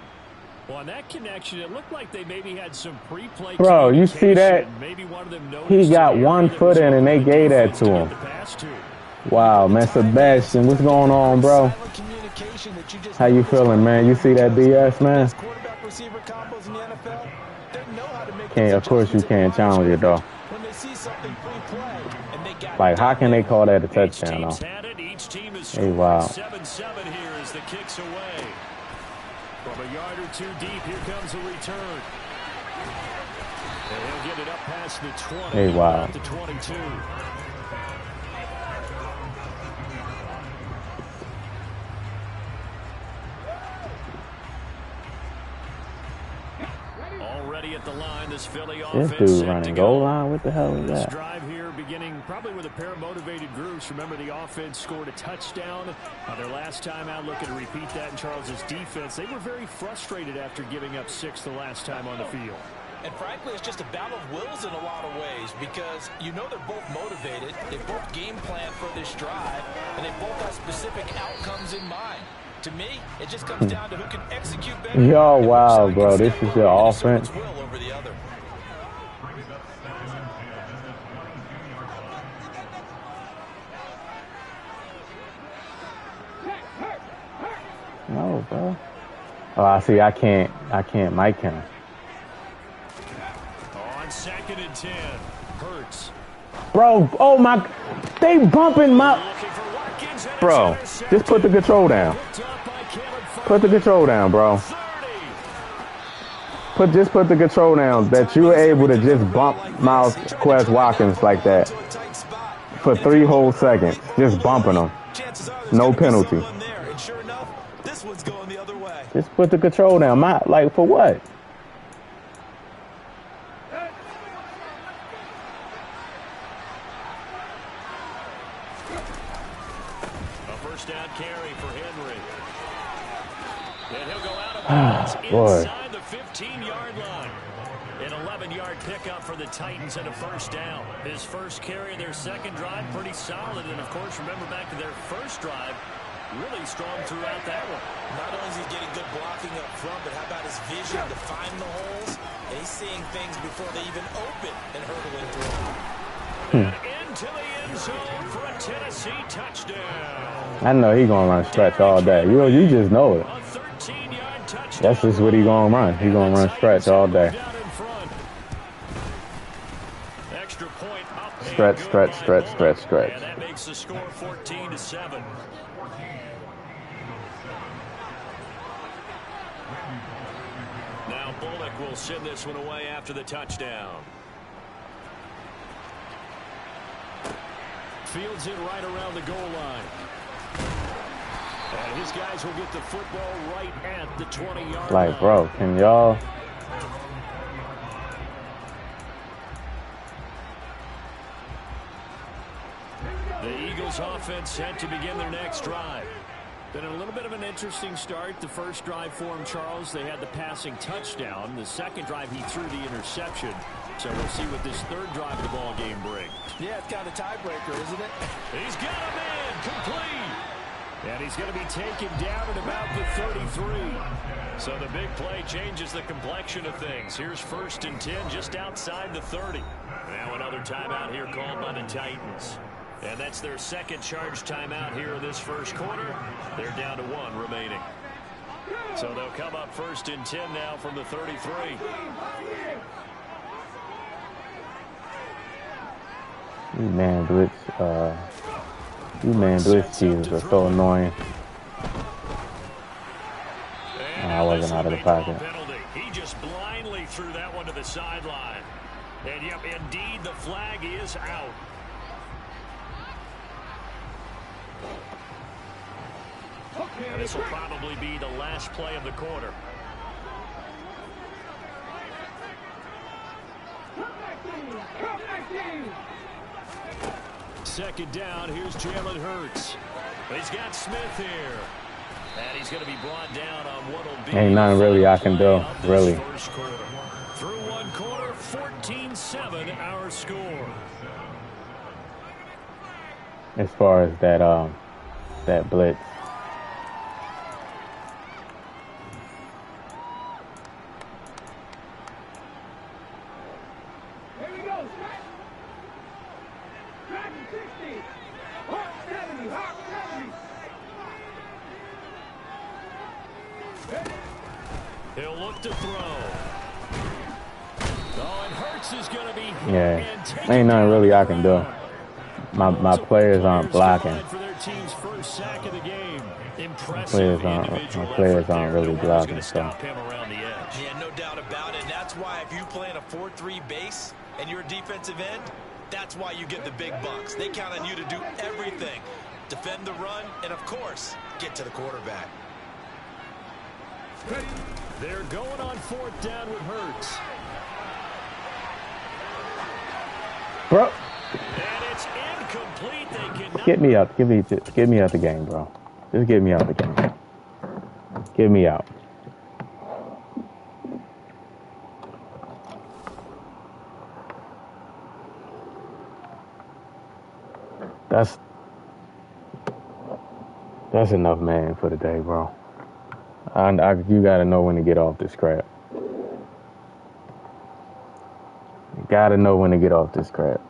Well, on that connection, it looked like they maybe had some pre-play. Bro, you see that? Maybe one of them He got 1 foot in and they gave that to him. Wow, man, Sebastian, what's going on, bro? How you feeling, man? You see that BS, man? Can't, of course you can't challenge it, though. Like, how can they call that a touchdown, though? Hey, wow. 7-7 here as the kick's away. From a yard or two deep, here comes a return. he'll get it up past the 20. Hey, wow. The 22. Already at the line, this Philly offense. This dude running goal line. What the hell is This that? drive here beginning probably with a pair of motivated groups. Remember, the offense scored a touchdown on their last time out. Looking to repeat that in Charles's defense. They were very frustrated after giving up 6 the last time on the field. And frankly, it's just a battle of wills in a lot of ways because you know they're both motivated. They both game plan for this drive, and they both have specific outcomes in mind. To me, it just comes down to who can execute better. Yo, wow, bro. This is your offense. Over the other. No, bro. Oh, I see. I can't mic him. On 2nd and 10, Hurts. Bro, oh my, they bumping my. Bro, just put the control down. Put the control down, bro. Just put the control down that you were able to just bump Miles Quest Watkins like that for 3 whole seconds. Just bumping him. No penalty. Just put the control down. Like, for what? A first down carry for Henry. And he'll go out of bounds inside the 15-yard line. An 11-yard pickup for the Titans and a first down. His first carry of their second drive, pretty solid. And, of course, remember back to their first drive, really strong throughout that one. Not only is he getting good blocking up front, but how about his vision to find the holes? And he's seeing things before they even open and hurdling through them. And into the end zone for a Tennessee touchdown. I know he's going to run stretch all day. You just know it. A 13-yard touchdown. That's just what he's going to run. He's going to run stretch all day. Extra point up. Stretch, stretch, stretch, stretch, stretch. And that makes the score 14-7. Now Bullock will send this one away after the touchdown. Fields it right around the goal line. And his guys will get the football right at the 20-yard line. Like, bro, can y'all... The Eagles offense set to begin their next drive. Been a little bit of an interesting start. The first drive for him, Charles, they had the passing touchdown. The second drive, he threw the interception. So we'll see what this third drive of the ball game brings. Yeah, it's kind of a tiebreaker, isn't it? He's got a man complete. And he's going to be taken down at about the 33. So the big play changes the complexion of things. Here's 1st and 10 just outside the 30. Now another timeout here called by the Titans. And that's their second charge timeout here in this first quarter. They're down to 1 remaining. So they'll come up 1st and 10 now from the 33. You man blitz cheeses are so annoying. I wasn't out of the pocket. He just blindly threw that one to the sideline. And yep, indeed, the flag is out. And this will probably be the last play of the quarter. Second down, here's Jalen Hurts. He's got Smith here. And he's going to be brought down on what will be... Ain't nothing really I can do, really. Through one quarter, 14-7 our score. As far as that blitz. He'll look to throw. Oh, and Hurts is going to be... Yeah, ain't nothing really I can do. My players aren't blocking. For their team's first first sack of the game. Impressive individual effort there. Really No one's blocking, going to stop him around the edge. Yeah, no doubt about it. And that's why if you play in a 4-3 base and you're a defensive end, that's why you get the big bucks. They count on you to do everything. Defend the run and, of course, get to the quarterback. They're going on 4th down with Hurts. Bro. And it's incomplete. They cannot. Get me out. Get me out the game, bro. Just get me out the game. Get me out. That's enough, man, for the day, bro. You gotta know when to get off this crap. You gotta know when to get off this crap.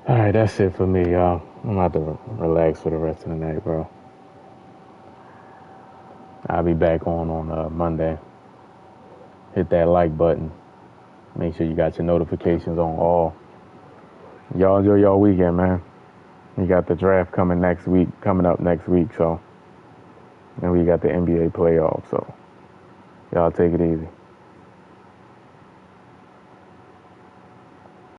All right, that's it for me, y'all. I'm about to relax for the rest of the night, bro. I'll be back on Monday. Hit that like button. Make sure you got your notifications on all. Y'all enjoy y'all weekend, man. You got the draft coming up next week, so. And we got the NBA playoffs, so. Y'all take it easy.